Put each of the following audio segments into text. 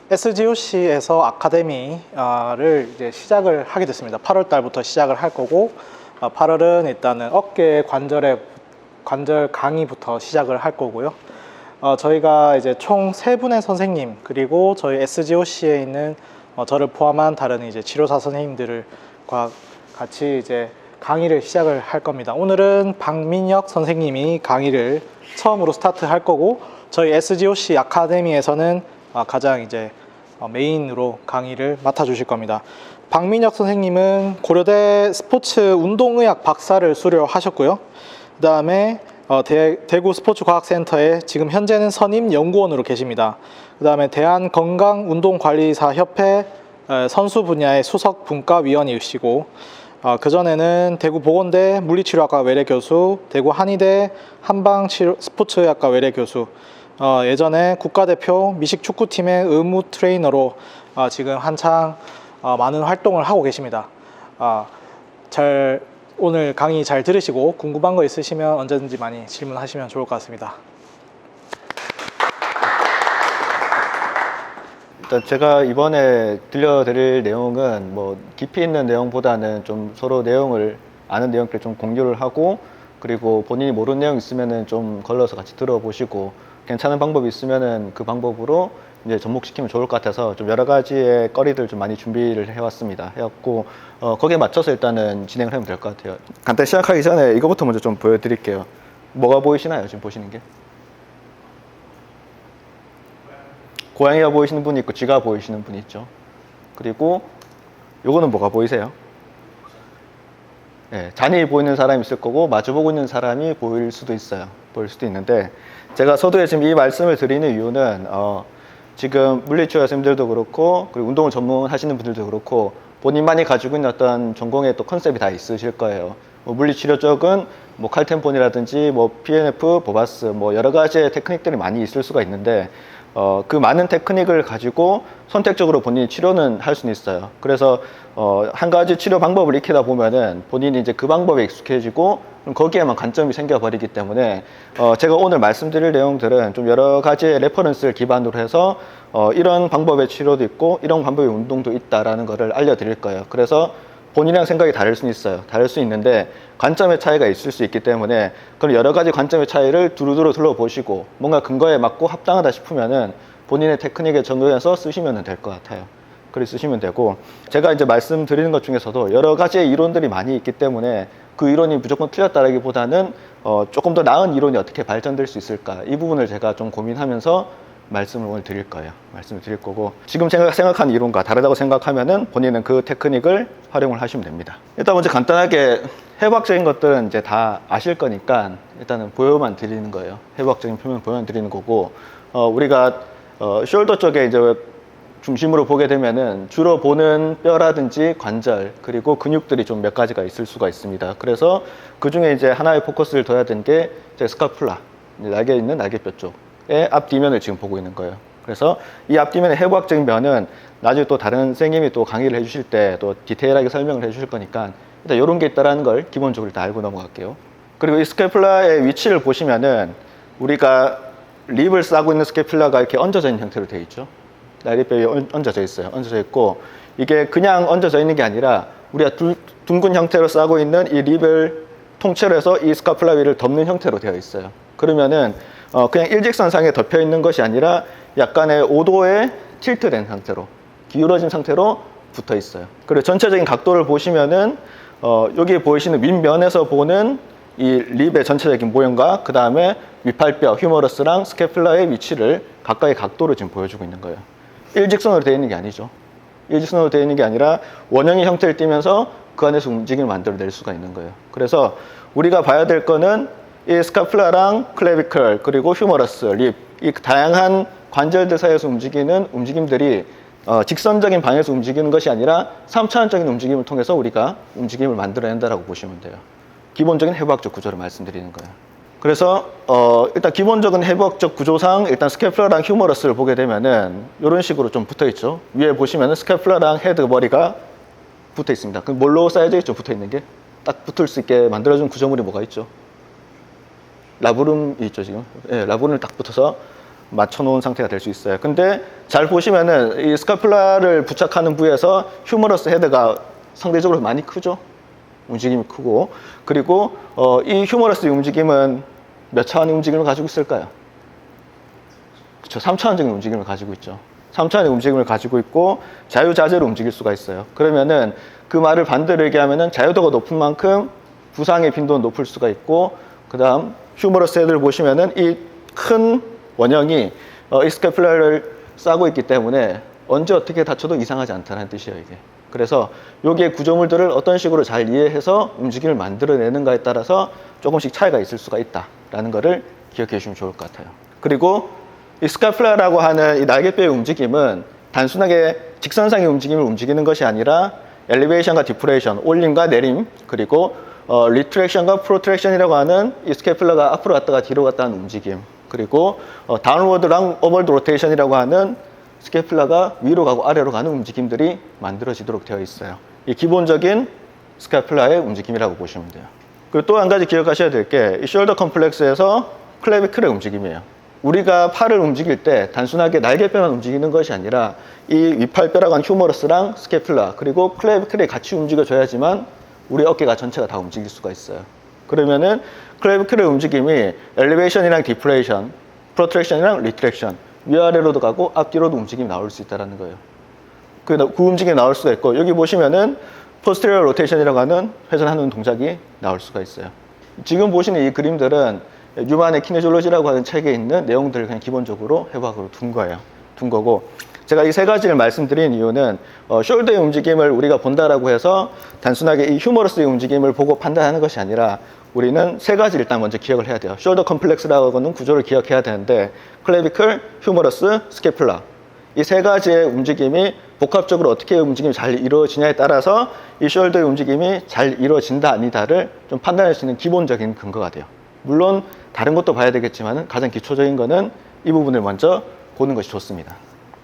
SGOC에서 아카데미를 이제 시작을 하게 됐습니다. 8월 달부터 시작을 할 거고, 8월은 일단은 어깨 관절 강의부터 시작을 할 거고요. 저희가 이제 총 3분의 선생님, 그리고 저희 SGOC에 있는 저를 포함한 다른 이제 치료사 선생님들과 같이 이제 강의를 시작을 할 겁니다. 오늘은 박민혁 선생님이 강의를 처음으로 스타트 할 거고, 저희 SGOC 아카데미에서는 가장 이제 메인으로 강의를 맡아 주실 겁니다. 박민혁 선생님은 고려대 스포츠 운동의학 박사를 수료하셨고요. 그 다음에 대구 스포츠과학센터에 지금 현재는 선임 연구원으로 계십니다. 그 다음에 대한건강운동관리사협회 선수 분야의 수석 분과위원이시고, 그전에는 대구 보건대 물리치료학과 외래교수, 대구 한의대 한방스포츠의학과 외래교수, 예전에 국가대표 미식축구팀의 의무 트레이너로 지금 한창 많은 활동을 하고 계십니다. 오늘 강의 잘 들으시고 궁금한 거 있으시면 언제든지 많이 질문하시면 좋을 것 같습니다. 일단 제가 이번에 들려드릴 내용은 뭐 깊이 있는 내용보다는 좀 서로 내용을 아는 내용들 좀 공유를 하고, 그리고 본인이 모르는 내용 있으면은 좀 걸러서 같이 들어보시고 괜찮은 방법이 있으면은 그 방법으로 이제 접목시키면 좋을 것 같아서 좀 여러 가지의 거리들 좀 많이 준비를 해왔습니다. 해왔고 거기에 맞춰서 일단은 진행을 하면 될 것 같아요. 간단히 시작하기 전에 이거부터 먼저 좀 보여드릴게요. 뭐가 보이시나요? 지금 보시는 게? 고양이가 보이시는 분이 있고 쥐가 보이시는 분이 있죠. 그리고 요거는 뭐가 보이세요? 네, 잔이 보이는 사람이 있을 거고 마주보고 있는 사람이 보일 수도 있어요. 보일 수도 있는데, 제가 서두에 지금 이 말씀을 드리는 이유는 지금 물리치료 선생님들도 그렇고, 그리고 운동을 전문하시는 분들도 그렇고, 본인만이 가지고 있는 어떤 전공의 또 컨셉이 다 있으실 거예요. 뭐 물리치료 쪽은 뭐 칼템폰이라든지 뭐 PNF, 보바스 뭐 여러 가지의 테크닉들이 많이 있을 수가 있는데, 그 많은 테크닉을 가지고 선택적으로 본인이 치료는 할 수는 있어요. 그래서 한 가지 치료 방법을 익히다 보면은 본인이 이제 그 방법에 익숙해지고 거기에만 관점이 생겨버리기 때문에 제가 오늘 말씀드릴 내용들은 좀 여러 가지의 레퍼런스를 기반으로 해서 이런 방법의 치료도 있고 이런 방법의 운동도 있다라는 거를 알려드릴 거예요. 그래서 본인이랑 생각이 다를 수는 있어요. 다를 수 있는데 관점의 차이가 있을 수 있기 때문에 그런 여러 가지 관점의 차이를 두루두루 둘러보시고 뭔가 근거에 맞고 합당하다 싶으면은 본인의 테크닉에 적용해서 쓰시면 될 것 같아요. 그렇게 쓰시면 되고, 제가 이제 말씀드리는 것 중에서도 여러 가지의 이론들이 많이 있기 때문에 그 이론이 무조건 틀렸다라기보다는 조금 더 나은 이론이 어떻게 발전될 수 있을까, 이 부분을 제가 좀 고민하면서 말씀을 오늘 드릴 거예요. 말씀을 드릴 거고, 지금 생각하는 이론과 다르다고 생각하면은 본인은 그 테크닉을 활용을 하시면 됩니다. 일단 먼저 간단하게 해부학적인 것들은 이제 다 아실 거니까 일단은 보여만 드리는 거예요. 해부학적인 표면 보여만 드리는 거고, 우리가 숄더 쪽에 이제 중심으로 보게 되면은 주로 보는 뼈라든지 관절 그리고 근육들이 좀 몇 가지가 있을 수가 있습니다. 그래서 그 중에 이제 하나의 포커스를 둬야 되는 게 이제 스카풀라, 날개에 있는 날개뼈 쪽의 앞뒤면을 지금 보고 있는 거예요. 그래서 이 앞뒤면의 해부학적인 면은 나중에 또 다른 선생님이 또 강의를 해주실 때 또 디테일하게 설명을 해주실 거니까 일단 이런 게 있다라는 걸 기본적으로 다 알고 넘어갈게요. 그리고 이 스카풀라의 위치를 보시면은 우리가 립을 싸고 있는 스카풀라가 이렇게 얹어져 있는 형태로 되어 있죠. 날개뼈에 얹어져 있어요. 얹어져 있고, 이게 그냥 얹어져 있는 게 아니라 우리가 둥근 형태로 싸고 있는 이 립을 통째로 해서 이 스카풀라 위를 덮는 형태로 되어 있어요. 그러면은 그냥 일직선상에 덮여 있는 것이 아니라 약간의 5도의 틸트된 상태로, 기울어진 상태로 붙어 있어요. 그리고 전체적인 각도를 보시면은 여기 보이시는 윗면에서 보는 이 립의 전체적인 모형과 그 다음에 윗팔뼈, 휴머러스랑 스캐플라의 위치를 각각의 각도를 지금 보여주고 있는 거예요. 일직선으로 되어 있는 게 아니죠. 일직선으로 되어 있는 게 아니라 원형의 형태를 띠면서 그 안에서 움직임을 만들어낼 수가 있는 거예요. 그래서 우리가 봐야 될 거는 이 스카플라랑 클레비클 그리고 휴머러스, 립, 이 다양한 관절들 사이에서 움직이는 움직임들이 직선적인 방향에서 움직이는 것이 아니라 3차원적인 움직임을 통해서 우리가 움직임을 만들어낸다라고 보시면 돼요. 기본적인 해부학적 구조를 말씀드리는 거예요. 그래서 일단 기본적인 해부학적 구조상 일단 스캐플라랑 휴머러스를 보게 되면은 이런 식으로 좀 붙어 있죠. 위에 보시면은 스캐플라랑 헤드, 머리가 붙어 있습니다. 그 뭘로 쌓여져 있죠? 붙어 있는 게 딱 붙을 수 있게 만들어준 구조물이 뭐가 있죠? 라브룸이 있죠 지금. 예, 라브룸을 딱 붙어서 붙어 있는 거예요. 그래서 이 라브룸을 딱 붙여서 이 스캐플라랑 휴머러스를 맞춰놓은 상태가 될 수 있어요. 근데 잘 보시면은 이 스카플라를 부착하는 부위에서 휴머러스 헤드가 상대적으로 많이 크죠. 움직임이 크고, 그리고 이 휴머러스의 움직임은 몇 차원의 움직임을 가지고 있을까요? 그렇죠. 3차원적인 움직임을 가지고 있죠. 3차원의 움직임을 가지고 있고 자유자재로 움직일 수가 있어요. 그러면은 그 말을 반대로 얘기하면은 자유도가 높은 만큼 부상의 빈도는 높을 수가 있고, 그 다음 휴머러스 헤드를 보시면은 이 큰 원형이 이 스카플라를 싸고 있기 때문에 언제 어떻게 다쳐도 이상하지 않다는 뜻이에요, 이게. 그래서 여기에 구조물들을 어떤 식으로 잘 이해해서 움직임을 만들어내는가에 따라서 조금씩 차이가 있을 수가 있다라는 거를 기억해 주시면 좋을 것 같아요. 그리고 이 스카플라라고 하는 이 날개뼈의 움직임은 단순하게 직선상의 움직임을 움직이는 것이 아니라 엘리베이션과 디프레이션, 올림과 내림, 그리고 리트랙션과 프로트랙션이라고 하는 이 스카플라가 앞으로 갔다가 뒤로 갔다 하는 움직임, 그리고 다운워드랑 어벌드 로테이션이라고 하는 스카플라가 위로 가고 아래로 가는 움직임들이 만들어지도록 되어 있어요. 이 기본적인 스카플라의 움직임이라고 보시면 돼요. 그리고 또 한 가지 기억하셔야 될 게 이 숄더 컴플렉스에서 클레비클의 움직임이에요. 우리가 팔을 움직일 때 단순하게 날개뼈만 움직이는 것이 아니라 이 윗팔뼈라고 하는 휴머러스랑 스카플라 그리고 클레비클이 같이 움직여줘야지만 우리 어깨가 전체가 다 움직일 수가 있어요. 그러면은 클레비클의 움직임이 엘리베이션이랑 디프레이션, 프로트랙션이랑 리트랙션, 위아래로도 가고 앞뒤로도 움직임이 나올 수 있다는 거예요. 그 움직임이 나올 수가 있고, 여기 보시면은 포스테리어 로테이션이라고 하는 회전하는 동작이 나올 수가 있어요. 지금 보시는 이 그림들은 뉴만의 키네졸로지라고 하는 책에 있는 내용들을 그냥 기본적으로 해박으로 둔 거고, 제가 이 세 가지를 말씀드린 이유는 숄더의 움직임을 우리가 본다라고 해서 단순하게 이 휴머러스의 움직임을 보고 판단하는 것이 아니라 우리는 세 가지 일단 먼저 기억을 해야 돼요. 숄더 컴플렉스라고 하는 구조를 기억해야 되는데, 클레비클, 휴머러스, 스캐플라, 이 세 가지의 움직임이 복합적으로 어떻게 움직임이 잘 이루어지냐에 따라서 이 숄더의 움직임이 잘 이루어진다 아니다를 좀 판단할 수 있는 기본적인 근거가 돼요. 물론 다른 것도 봐야 되겠지만 가장 기초적인 거는 이 부분을 먼저 보는 것이 좋습니다.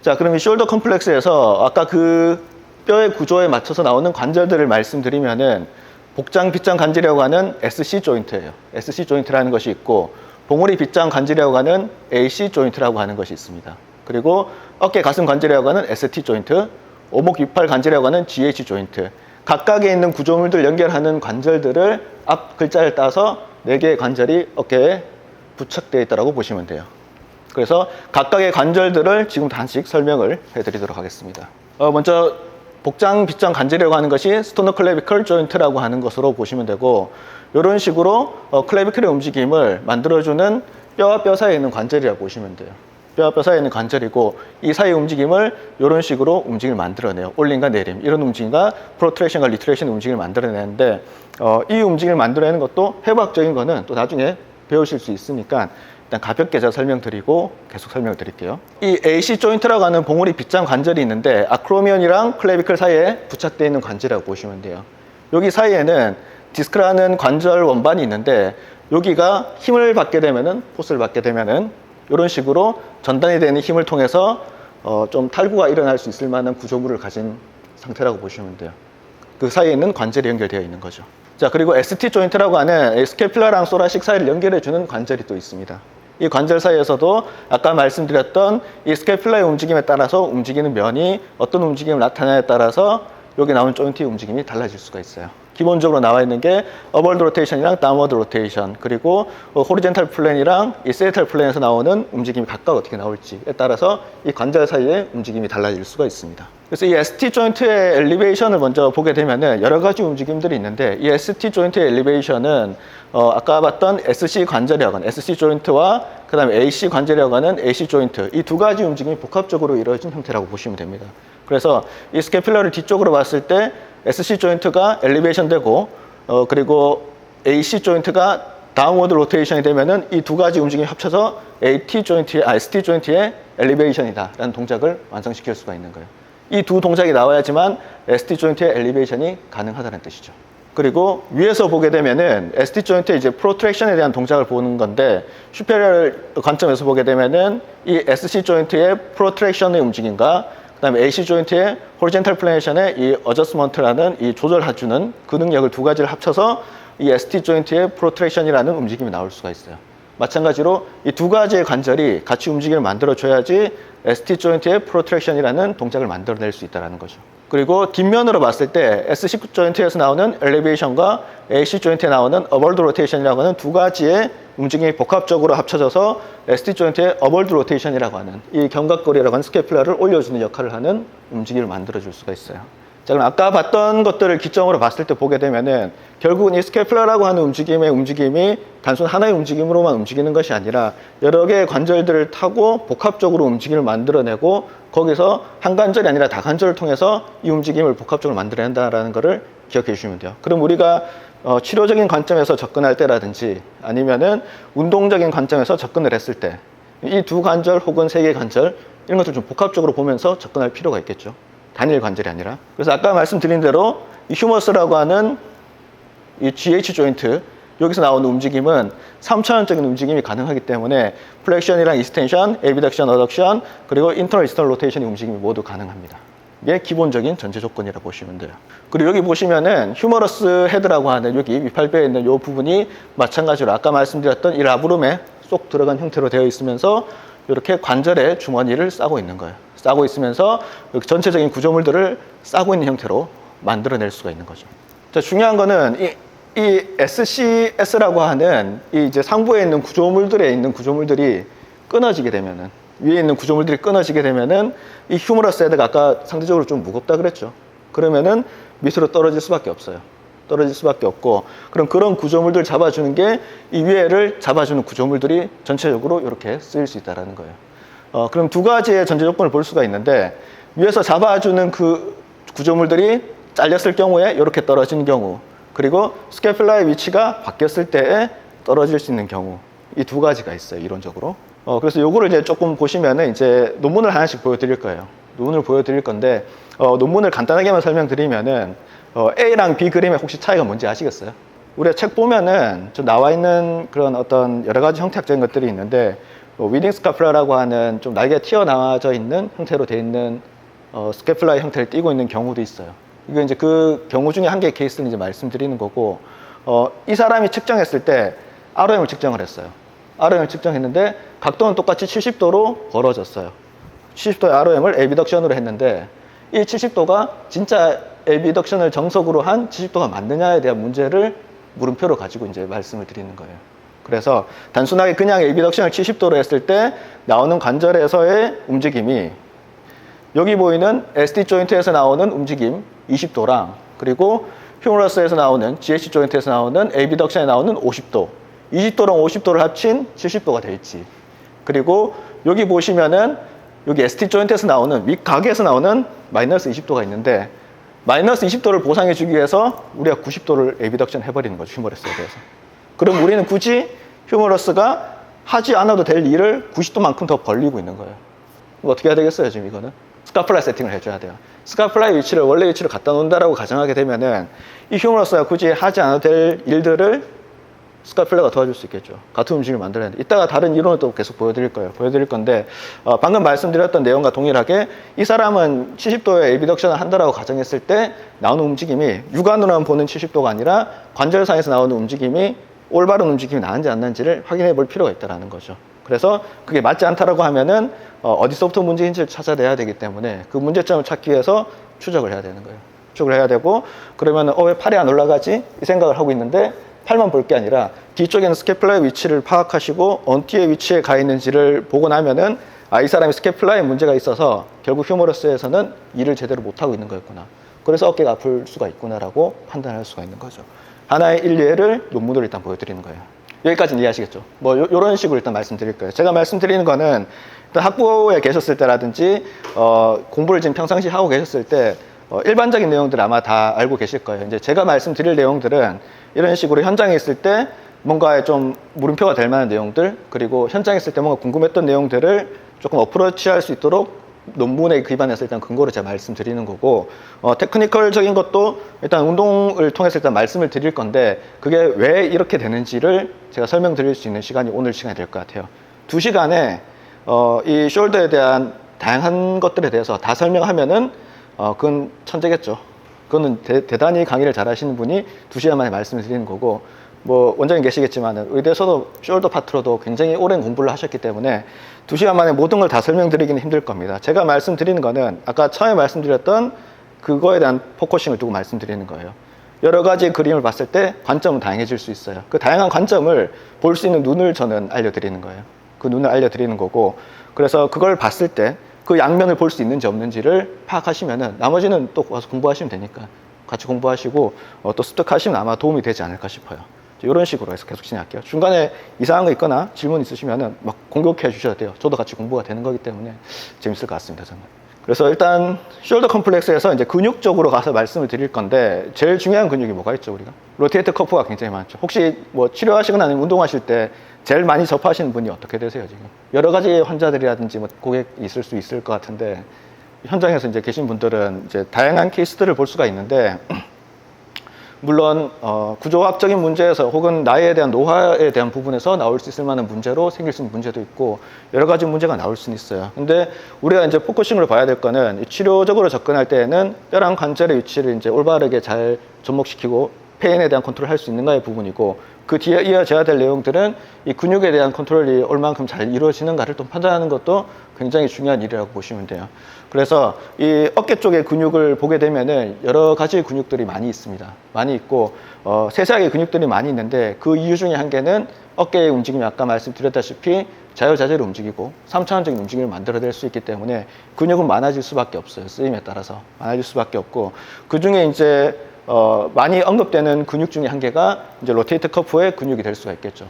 자, 그럼 이 숄더 컴플렉스에서 아까 그 뼈의 구조에 맞춰서 나오는 관절들을 말씀드리면은 복장 빗장 관절이라고 하는 SC 조인트예요. SC 조인트라는 것이 있고, 봉우리 빗장 관절이라고 하는 AC 조인트라고 하는 것이 있습니다. 그리고 어깨 가슴 관절이라고 하는 ST 조인트, 오목 윗팔 관절이라고 하는 GH 조인트. 각각에 있는 구조물들 연결하는 관절들을 앞 글자를 따서 4개의 관절이 어깨에 부착되어 있다고 보시면 돼요. 그래서 각각의 관절들을 지금 단씩 설명을 해드리도록 하겠습니다. 먼저 복장 빗장 관절이라고 하는 것이 스토너클레비컬 조인트라고 하는 것으로 보시면 되고, 이런 식으로 클레비컬의 움직임을 만들어주는 뼈와 뼈 사이에 있는 관절이라고 보시면 돼요. 뼈와 뼈 사이에 있는 관절이고, 이 사이의 움직임을 이런 식으로 움직임을 만들어내요. 올림과 내림, 이런 움직임과 프로트랙션과 리트랙션의 움직임을 만들어내는데, 이 움직임을 만들어내는 것도 해부학적인 거는 또 나중에 배우실 수 있으니까 일단 가볍게 제가 설명드리고 계속 설명드릴게요. 이 AC 조인트라고 하는 봉우리 빗장 관절이 있는데, 아크로미언이랑 클레비클 사이에 부착되어 있는 관절이라고 보시면 돼요. 여기 사이에는 디스크라는 관절 원반이 있는데, 여기가 힘을 받게 되면은, 포스를 받게 되면은 이런 식으로 전단이 되는 힘을 통해서 좀 탈구가 일어날 수 있을 만한 구조물을 가진 상태라고 보시면 돼요. 그 사이에 있는 관절이 연결되어 있는 거죠. 자, 그리고 ST 조인트라고 하는 스캐플라랑 소라식 사이를 연결해주는 관절이 또 있습니다. 이 관절 사이에서도 아까 말씀드렸던 이 스캐플라의 움직임에 따라서 움직이는 면이 어떤 움직임을 나타내냐에 따라서 여기 나온 조인트의 움직임이 달라질 수가 있어요. 기본적으로 나와 있는 게 어벌드 로테이션이랑 다운워드 로테이션, 그리고 호리젠탈 플랜이랑 이 세이탈 플랜에서 나오는 움직임이 각각 어떻게 나올지에 따라서 이 관절 사이의 움직임이 달라질 수가 있습니다. 그래서 이 ST 조인트의 엘리베이션을 먼저 보게 되면은 여러 가지 움직임들이 있는데, 이 ST 조인트의 엘리베이션은 아까 봤던 SC 관절이라고 하는 SC 조인트와 그 다음에 AC 관절이라고 하는 AC 조인트, 이 두 가지 움직임이 복합적으로 이루어진 형태라고 보시면 됩니다. 그래서 이 스캐플라를 뒤쪽으로 봤을 때 SC 조인트가 엘리베이션 되고, 그리고 AC 조인트가 다운워드 로테이션이 되면은 이 두 가지 움직임이 합쳐서 ST 조인트의 엘리베이션이다라는 동작을 완성시킬 수가 있는 거예요. 이 두 동작이 나와야지만 ST 조인트의 엘리베이션이 가능하다는 뜻이죠. 그리고 위에서 보게 되면은 ST 조인트의 이제 프로트랙션에 대한 동작을 보는 건데, 슈페리어 관점에서 보게 되면은 이 SC 조인트의 프로트랙션의 움직임과 그다음에 AC 조인트의 호리젠탈 플레이션의 이 어저스먼트라는 이 조절해주는 그 능력을 두 가지를 합쳐서 이 ST 조인트의 프로트랙션이라는 움직임이 나올 수가 있어요. 마찬가지로 이 두 가지의 관절이 같이 움직임을 만들어줘야지 ST 조인트의 프로트랙션이라는 동작을 만들어낼 수 있다는 거죠. 그리고 뒷면으로 봤을 때 SC 조인트에서 나오는 엘리베이션과 AC 조인트에 나오는 어벌드 로테이션이라고 하는 두 가지의 움직임이 복합적으로 합쳐져서 ST 조인트의 어벌드 로테이션이라고 하는 이 견갑골이라고 하는 스캐플라를 올려주는 역할을 하는 움직임을 만들어줄 수가 있어요. 자, 그럼 아까 봤던 것들을 기점으로 봤을 때 보게 되면은 결국은 이 스캐플라라고 하는 움직임이 단순 하나의 움직임으로만 움직이는 것이 아니라 여러 개의 관절들을 타고 복합적으로 움직임을 만들어내고 거기서 한 관절이 아니라 다관절을 통해서 이 움직임을 복합적으로 만들어낸다는 것을 기억해 주시면 돼요. 그럼 우리가 치료적인 관점에서 접근할 때라든지 아니면은 운동적인 관점에서 접근을 했을 때 이 두 관절 혹은 세 개의 관절 이런 것들 좀 복합적으로 보면서 접근할 필요가 있겠죠. 단일 관절이 아니라. 그래서 아까 말씀드린 대로 이 휴머스라고 하는 이 GH 조인트 여기서 나오는 움직임은 3차원적인 움직임이 가능하기 때문에 플렉션이랑 이스텐션, 에비덕션, 어덕션 그리고 인터널 이스터널 로테이션의 움직임이 모두 가능합니다. 이게 기본적인 전제 조건이라고 보시면 돼요. 그리고 여기 보시면은 휴머러스 헤드라고 하는 여기 위팔배에 있는 이 부분이 마찬가지로 아까 말씀드렸던 이 라브룸에 쏙 들어간 형태로 되어 있으면서 이렇게 관절에 주머니를 싸고 있는 거예요. 싸고 있으면서 이렇게 전체적인 구조물들을 싸고 있는 형태로 만들어낼 수가 있는 거죠. 자, 중요한 거는 이 SCS라고 하는 이 이제 상부에 있는 구조물들이 끊어지게 되면은 위에 있는 구조물들이 끊어지게 되면은 이 휴머러스 헤드가 아까 상대적으로 좀 무겁다 그랬죠. 그러면은 밑으로 떨어질 수밖에 없어요. 떨어질 수밖에 없고 그럼 그런 구조물들을 잡아주는 게 이 위에를 잡아주는 구조물들이 전체적으로 이렇게 쓰일 수 있다는 거예요. 그럼 두 가지의 전제 조건을 볼 수가 있는데 위에서 잡아주는 그 구조물들이 잘렸을 경우에 이렇게 떨어지는 경우 그리고 스캐플라의 위치가 바뀌었을 때에 떨어질 수 있는 경우 이 두 가지가 있어요 이론적으로. 그래서 요거를 이제 조금 보시면은 이제 논문을 하나씩 보여드릴 거예요. 논문을 보여드릴 건데 논문을 간단하게만 설명드리면은 A랑 B 그림의 혹시 차이가 뭔지 아시겠어요? 우리가 책 보면은 좀 나와 있는 그런 어떤 여러 가지 형태학적인 것들이 있는데 위딩 스카플라라고 하는 좀 날개가 튀어나와져 있는 형태로 되어 있는 스캐플라의 형태를 띠고 있는 경우도 있어요. 이거 이제 그 경우 중에 한 개의 케이스를 이제 말씀드리는 거고 이 사람이 측정했을 때 ROM을 측정을 했어요. ROM을 측정했는데 각도는 똑같이 70도로 벌어졌어요. 70도의 ROM을 에비덕션으로 했는데 이 70도가 진짜 에비덕션을 정석으로 한 70도가 맞느냐에 대한 문제를 물음표로 가지고 이제 말씀을 드리는 거예요. 그래서 단순하게 그냥 에비덕션을 70도로 했을 때 나오는 관절에서의 움직임이 여기 보이는 ST 조인트에서 나오는 움직임 20도랑 그리고 휴머러스에서 나오는 GH 조인트에서 나오는 에비덕션에 나오는 50도 20도랑 50도를 합친 70도가 될지 그리고 여기 보시면은 여기 ST 조인트에서 나오는 윗각에서 나오는 마이너스 20도가 있는데 마이너스 20도를 보상해 주기 위해서 우리가 90도를 에비덕션 해버리는 거죠 휴머러스에 대해서. 그럼 우리는 굳이 휴머러스가 하지 않아도 될 일을 90도만큼 더 벌리고 있는 거예요. 어떻게 해야 되겠어요 지금 이거는? 스카플라 세팅을 해줘야 돼요. 스카플라의 위치를 원래 위치로 갖다 놓는다라고 가정하게 되면은 이 휴머러스가 굳이 하지 않아도 될 일들을 스카플라가 도와줄 수 있겠죠. 같은 움직임을 만들어내는데 이따가 다른 이론을 또 계속 보여드릴 건데 방금 말씀드렸던 내용과 동일하게 이 사람은 70도의 에비덕션을 한다라고 가정했을 때 나오는 움직임이 육안으로만 보는 70도가 아니라 관절상에서 나오는 움직임이 올바른 움직임이 나는지 안 나는지를 확인해 볼 필요가 있다는 거죠. 그래서 그게 맞지 않다라고 하면은 어디서부터 문제인지를 찾아내야 되기 때문에 그 문제점을 찾기 위해서 추적을 해야 되는 거예요. 추적을 해야 되고 그러면은 왜 팔이 안 올라가지? 이 생각을 하고 있는데 팔만 볼 게 아니라 뒤쪽에는 스캐플라의 위치를 파악하시고 어디에 위치에 가 있는지를 보고 나면은 이 사람이 스캐플라에 문제가 있어서 결국 휴머러스에서는 일을 제대로 못하고 있는 거였구나. 그래서 어깨가 아플 수가 있구나라고 판단할 수가 있는 거죠. 하나의 일례를 논문으로 일단 보여드리는 거예요. 여기까지는 이해하시겠죠? 요런 식으로 일단 말씀드릴 거예요. 제가 말씀드리는 거는 일단 학부에 계셨을 때라든지 공부를 지금 평상시 하고 계셨을 때 일반적인 내용들 아마 다 알고 계실 거예요. 이제 제가 말씀드릴 내용들은 이런 식으로 현장에 있을 때 뭔가 좀 물음표가 될 만한 내용들 그리고 현장에 있을 때 뭔가 궁금했던 내용들을 조금 어프로치할 수 있도록 논문에 기반해서 일단 근거로 제가 말씀드리는 거고 테크니컬적인 것도 일단 운동을 통해서 일단 말씀을 드릴 건데 그게 왜 이렇게 되는지를 제가 설명드릴 수 있는 시간이 오늘 시간이 될 것 같아요. 2시간에 이 숄더에 대한 다양한 것들에 대해서 다 설명하면은 그건 천재겠죠. 그거는 대단히 강의를 잘 하시는 분이 2시간 만에 말씀을 드리는 거고 뭐 원장님 계시겠지만은 의대에서도 숄더 파트로도 굉장히 오랜 공부를 하셨기 때문에 2시간 만에 모든 걸 다 설명드리기는 힘들 겁니다. 제가 말씀드리는 거는 아까 처음에 말씀드렸던 그거에 대한 포커싱을 두고 말씀드리는 거예요. 여러 가지 그림을 봤을 때 관점은 다양해질 수 있어요. 그 다양한 관점을 볼 수 있는 눈을 저는 알려드리는 거예요. 그 눈을 알려드리는 거고, 그래서 그걸 봤을 때 그 양면을 볼 수 있는지 없는지를 파악하시면은 나머지는 또 와서 공부하시면 되니까 같이 공부하시고 또 습득하시면 아마 도움이 되지 않을까 싶어요. 이런 식으로 해서 계속 진행할게요. 중간에 이상한 거 있거나 질문 있으시면은 막 공격해 주셔야 돼요. 저도 같이 공부가 되는 거기 때문에 재밌을 것 같습니다, 저는. 그래서 일단 숄더 컴플렉스에서 이제 근육 쪽으로 가서 말씀을 드릴 건데, 제일 중요한 근육이 뭐가 있죠, 우리가? 로테이터 커프가 굉장히 많죠. 혹시 뭐 치료하시거나 아니면 운동하실 때 제일 많이 접하시는 분이 어떻게 되세요, 지금? 여러 가지 환자들이라든지 뭐 고객이 있을 수 있을 것 같은데, 현장에서 이제 계신 분들은 이제 다양한 케이스들을 볼 수가 있는데, 물론 구조학적인 문제에서 혹은 나이에 대한 노화에 대한 부분에서 나올 수 있을 만한 문제로 생길 수 있는 문제도 있고 여러 가지 문제가 나올 수는 있어요. 근데 우리가 이제 포커싱으로 봐야 될 거는 치료적으로 접근할 때에는 뼈랑 관절의 위치를 이제 올바르게 잘 접목시키고 페인에 대한 컨트롤을 할 수 있는가의 부분이고, 그 뒤에 이어져야 될 내용들은 이 근육에 대한 컨트롤이 얼만큼 잘 이루어지는가를 또 판단하는 것도 굉장히 중요한 일이라고 보시면 돼요. 그래서 이 어깨 쪽의 근육을 보게 되면은 여러 가지 근육들이 많이 있습니다. 많이 있고 세세하게 근육들이 많이 있는데, 그 이유 중에 한 개는 어깨의 움직임이 아까 말씀드렸다시피 자유자재로 움직이고 3차원적인 움직임을 만들어낼 수 있기 때문에 근육은 많아질 수밖에 없어요. 쓰임에 따라서 많아질 수밖에 없고, 그 중에 이제 많이 언급되는 근육 중에 한 개가 이제 로테이터 커프의 근육이 될 수가 있겠죠.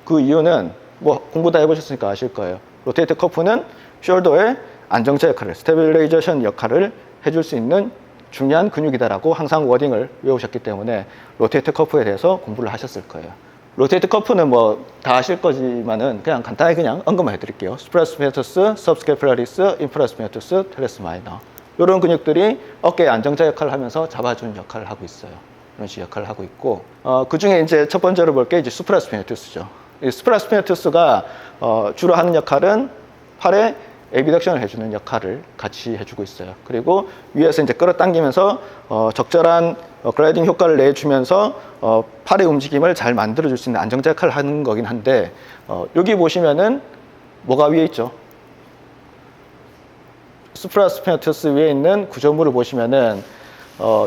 그 이유는 뭐 공부 다 해보셨으니까 아실 거예요. 로테이터 커프는 숄더의 안정체 역할을, 스테빌레이제이션 역할을 해줄 수 있는 중요한 근육이다라고 항상 워딩을 외우셨기 때문에 로테이터 커프에 대해서 공부를 하셨을 거예요. 로테이터 커프는 뭐 다 아실 거지만은 그냥 간단하게 그냥 언급만 해드릴게요. 수프라스피네투스, सब스캐플라리스, 인프라스피네투스, 테레스 마이너. 이런 근육들이 어깨의 안정자 역할을 하면서 잡아주는 역할을 하고 있어요. 이런 식의 역할을 하고 있고, 그 중에 이제 첫 번째로 볼 게 이제 수프라스피네투스죠. 이 수프라스피네투스가 주로 하는 역할은 팔에 에비덕션을 해주는 역할을 같이 해주고 있어요. 그리고 위에서 이제 끌어당기면서 적절한 글라이딩 효과를 내주면서 팔의 움직임을 잘 만들어줄 수 있는 안정자 역할을 하는 거긴 한데, 여기 보시면은 뭐가 위에 있죠? 수프라스피네투스 위에 있는 구조물을 보시면은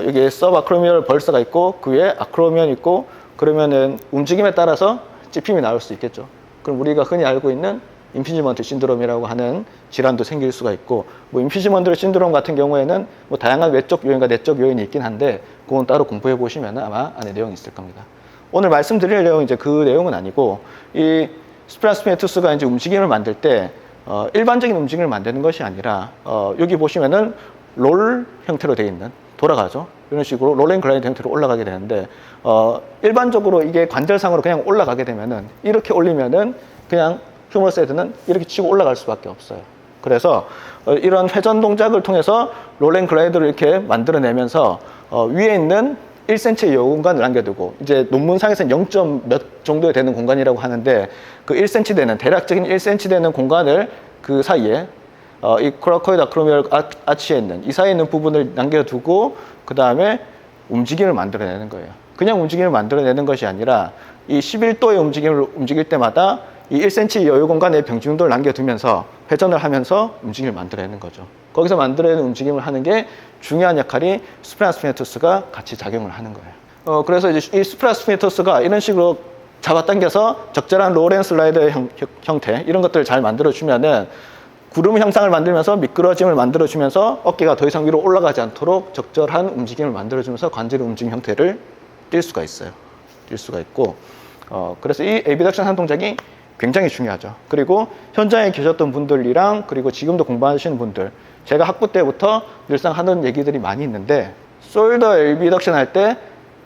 여기 서브아크로미얼 벌서가 있고 그 위에 아크로미언이 있고, 그러면은 움직임에 따라서 찝힘이 나올 수 있겠죠. 그럼 우리가 흔히 알고 있는 임피지먼트 신드롬이라고 하는 질환도 생길 수가 있고, 뭐 임피지먼트 신드롬 같은 경우에는 뭐 다양한 외적 요인과 내적 요인이 있긴 한데 그건 따로 공부해 보시면 아마 안에 내용이 있을 겁니다. 오늘 말씀드릴 내용은 이제 그 내용은 아니고, 이 수프라스피네투스가 이제 움직임을 만들 때 일반적인 움직임을 만드는 것이 아니라 여기 보시면은 롤 형태로 되어 있는, 돌아가죠. 이런 식으로 롤 앤 글라이드 형태로 올라가게 되는데, 일반적으로 이게 관절상으로 그냥 올라가게 되면은 이렇게 올리면은 그냥 휴머러스 헤드는 이렇게 치고 올라갈 수밖에 없어요. 그래서 이런 회전 동작을 통해서 롤 앤 글라이드를 이렇게 만들어내면서 위에 있는 1cm의 요 공간을 남겨두고, 이제 논문상에서는 0. 몇 정도에 되는 공간이라고 하는데, 그 1cm 되는, 대략적인 1cm 되는 공간을 그 사이에 이 코라코이드 아크로미얼 아치에 있는 이 사이에 있는 부분을 남겨두고 그 다음에 움직임을 만들어내는 거예요. 그냥 움직임을 만들어내는 것이 아니라 이 11도의 움직임을 움직일 때마다 이 1cm 여유 공간에 병증도를 남겨두면서 회전을 하면서 움직임을 만들어내는 거죠. 거기서 만들어내는 움직임을 하는 게 중요한 역할이 수프라스피네투스가 같이 작용을 하는 거예요. 그래서 이제 이 수프라스피네투스가 이런 식으로 잡아당겨서 적절한 롤 앤 슬라이드 형태, 이런 것들을 잘 만들어주면은 구름 형상을 만들면서 미끄러짐을 만들어주면서 어깨가 더 이상 위로 올라가지 않도록 적절한 움직임을 만들어주면서 관절의 움직임 형태를 띌 수가 있어요. 띌 수가 있고, 그래서 이 에비덕션 한 동작이 굉장히 중요하죠. 그리고 현장에 계셨던 분들이랑 그리고 지금도 공부하시는 분들, 제가 학부 때부터 늘상 하는 얘기들이 많이 있는데, 숄더 에비덕션 할 때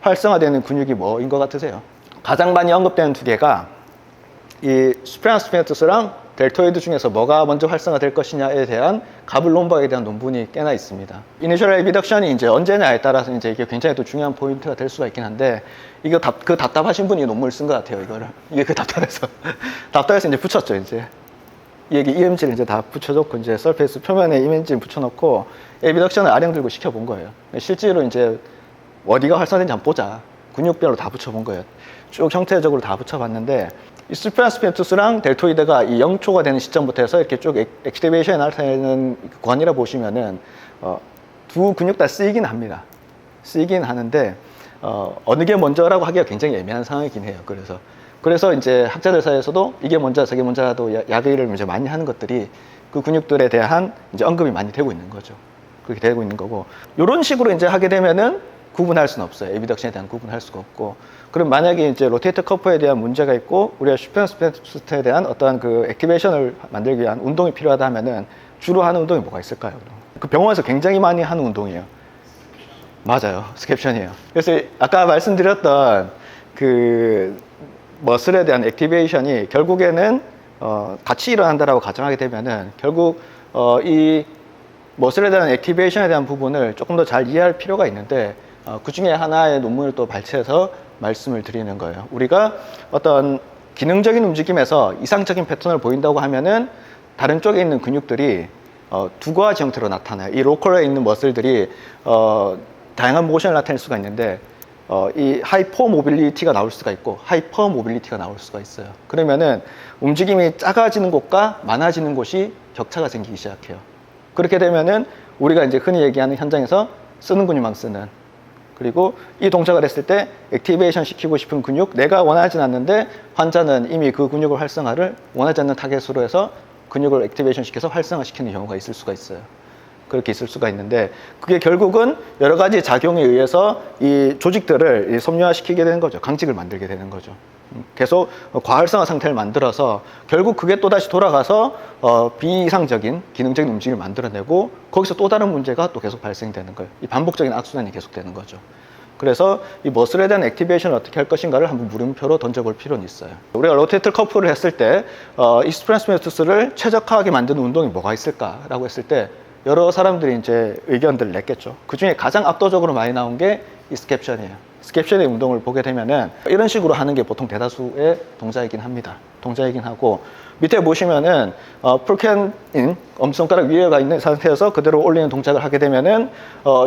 활성화되는 근육이 뭐인 것 같으세요? 가장 많이 언급되는 두 개가 이 수프라스피네투스랑 델토이드 중에서 뭐가 먼저 활성화될 것이냐에 대한 가블 롬바에 대한 논문이 꽤나 있습니다. 이니셜 에비덕션이 이제 언제냐에 따라서 이제 이게 굉장히 또 중요한 포인트가 될 수가 있긴 한데, 이거 그 답답하신 분이 논문을 쓴 것 같아요, 이거를. 이게 그 답답해서. 답답해서 이제 붙였죠, 이제. 여기 EMG를 이제 다 붙여놓고, 이제 서페이스 표면에 EMG 붙여놓고, 에비덕션을 아령 들고 시켜본 거예요. 실제로 이제 어디가 활성화된지 한번 보자. 근육별로 다 붙여본 거예요. 쭉 형태적으로 다 붙여봤는데 이 수피노스피투스랑 델토이드가 이 0초가 되는 시점부터 해서 이렇게 쭉 액티베이션이 나타나는 관이라 보시면은 두 근육 다 쓰이긴 합니다. 쓰이긴 하는데 어느 게 먼저라고 하기가 굉장히 애매한 상황이긴 해요. 그래서 이제 학자들 사이에서도 이게 먼저 저게 먼저라도 야기를 이제 많이 하는 것들이 그 근육들에 대한 이제 언급이 많이 되고 있는 거죠. 그렇게 되고 있는 거고, 이런 식으로 이제 하게 되면은 구분할 수는 없어요. 에비덕션에 대한 구분할 수가 없고. 그럼 만약에 이제 로테이터 커프에 대한 문제가 있고 우리가 슈퍼스페스트에 대한 어떠한 그 액티베이션을 만들기 위한 운동이 필요하다 하면은 주로 하는 운동이 뭐가 있을까요? 그 병원에서 굉장히 많이 하는 운동이에요. 맞아요. 스캡션이에요. 그래서 아까 말씀드렸던 그 머슬에 대한 액티베이션이 결국에는 같이 일어난다라고 가정하게 되면은 결국 이 머슬에 대한 액티베이션에 대한 부분을 조금 더 잘 이해할 필요가 있는데 그 중에 하나의 논문을 또 발췌해서 말씀을 드리는 거예요. 우리가 어떤 기능적인 움직임에서 이상적인 패턴을 보인다고 하면은 다른 쪽에 있는 근육들이 두 가지 형태로 나타나요. 이 로컬에 있는 머슬들이 다양한 모션을 나타낼 수가 있는데 이 하이퍼 모빌리티가 나올 수가 있고 하이퍼 모빌리티가 나올 수가 있어요. 그러면은 움직임이 작아지는 곳과 많아지는 곳이 격차가 생기기 시작해요. 그렇게 되면은 우리가 이제 흔히 얘기하는 현장에서 쓰는 근육만 쓰는, 그리고 이 동작을 했을 때 액티베이션 시키고 싶은 근육, 내가 원하진 않는데 환자는 이미 그 근육을 활성화를 원하지 않는 타겟으로 해서 근육을 액티베이션 시켜서 활성화 시키는 경우가 있을 수가 있어요. 그렇게 있을 수가 있는데 그게 결국은 여러 가지 작용에 의해서 이 조직들을 섬유화시키게 되는 거죠. 강직을 만들게 되는 거죠. 계속 과활성화 상태를 만들어서 결국 그게 또다시 돌아가서 비이상적인 기능적인 움직임을 만들어내고 거기서 또 다른 문제가 또 계속 발생되는 거예요. 이 반복적인 악순환이 계속되는 거죠. 그래서 이 머슬에 대한 액티베이션을 어떻게 할 것인가를 한번 물음표로 던져볼 필요는 있어요. 우리가 로테이터 커프를 했을 때 이 스프레스메투스를 최적화하게 만드는 운동이 뭐가 있을까라고 했을 때 여러 사람들이 이제 의견들을 냈겠죠. 그 중에 가장 압도적으로 많이 나온 게 이 스캡션이에요. 스캡션의 운동을 보게 되면은 이런 식으로 하는 게 보통 대다수의 동작이긴 합니다. 동작이긴 하고 밑에 보시면은 풀캔인 엄지손가락 위에가 있는 상태에서 그대로 올리는 동작을 하게 되면은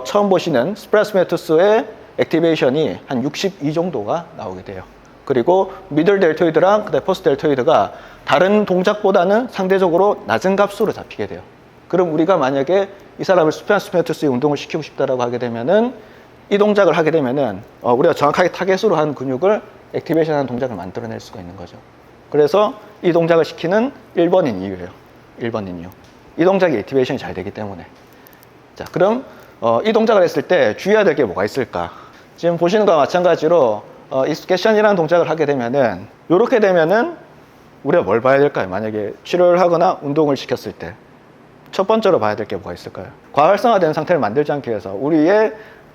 처음 보시는 스프레스메투스의 액티베이션이 한 62 정도가 나오게 돼요. 그리고 미들 델토이드랑 그다음에 포스트 델토이드가 다른 동작보다는 상대적으로 낮은 값으로 잡히게 돼요. 그럼 우리가 만약에 이 사람을 스피노스피노투스의 운동을 시키고 싶다라고 하게 되면은 이 동작을 하게 되면은 우리가 정확하게 타겟으로 한 근육을 액티베이션하는 동작을 만들어낼 수가 있는 거죠. 그래서 이 동작을 시키는 1번인 이유예요. 1번인 이유. 이 동작이 액티베이션이 잘 되기 때문에. 자, 그럼 이 동작을 했을 때 주의해야 될 게 뭐가 있을까? 지금 보시는 거와 마찬가지로 이 스캐션이라는 동작을 하게 되면은 이렇게 되면은 우리가 뭘 봐야 될까요? 만약에 치료를 하거나 운동을 시켰을 때 첫 번째로 봐야 될 게 뭐가 있을까요? 과활성화된 상태를 만들지 않기 위해서 우리의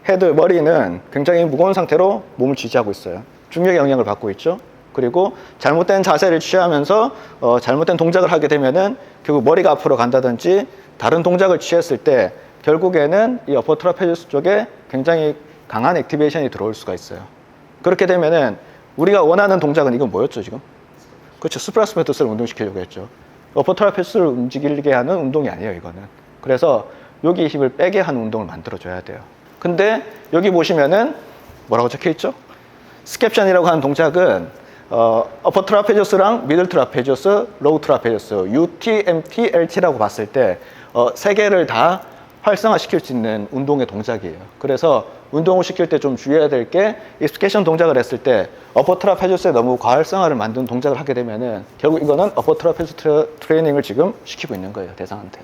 헤드, 머리는 굉장히 무거운 상태로 몸을 지지하고 있어요. 중력의 영향을 받고 있죠. 그리고 잘못된 자세를 취하면서 잘못된 동작을 하게 되면은 결국 머리가 앞으로 간다든지 다른 동작을 취했을 때 결국에는 이 어퍼 트라페지우스 쪽에 굉장히 강한 액티베이션이 들어올 수가 있어요. 그렇게 되면은 우리가 원하는 동작은 이건 뭐였죠, 지금? 그렇죠. 수프라스메투스를 운동시키려고 했죠. 어퍼 트라페지우스를 움직이게 하는 운동이 아니에요, 이거는. 그래서 여기 힘을 빼게 하는 운동을 만들어줘야 돼요. 근데 여기 보시면은 뭐라고 적혀 있죠? 스캡션이라고 하는 동작은 어퍼 트라페지우스랑 미들 트라페지우스, 로우 트라페지우스, UT, MT, LT라고 봤을 때 세 개를 다 활성화시킬 수 있는 운동의 동작이에요. 그래서 운동을 시킬 때 좀 주의해야 될 게 이 스캐션 동작을 했을 때 어퍼 트라페지우스에 너무 과활성화를 만드는 동작을 하게 되면은 결국 이거는 어퍼 트라페지우스 트레이닝을 지금 시키고 있는 거예요, 대상한테.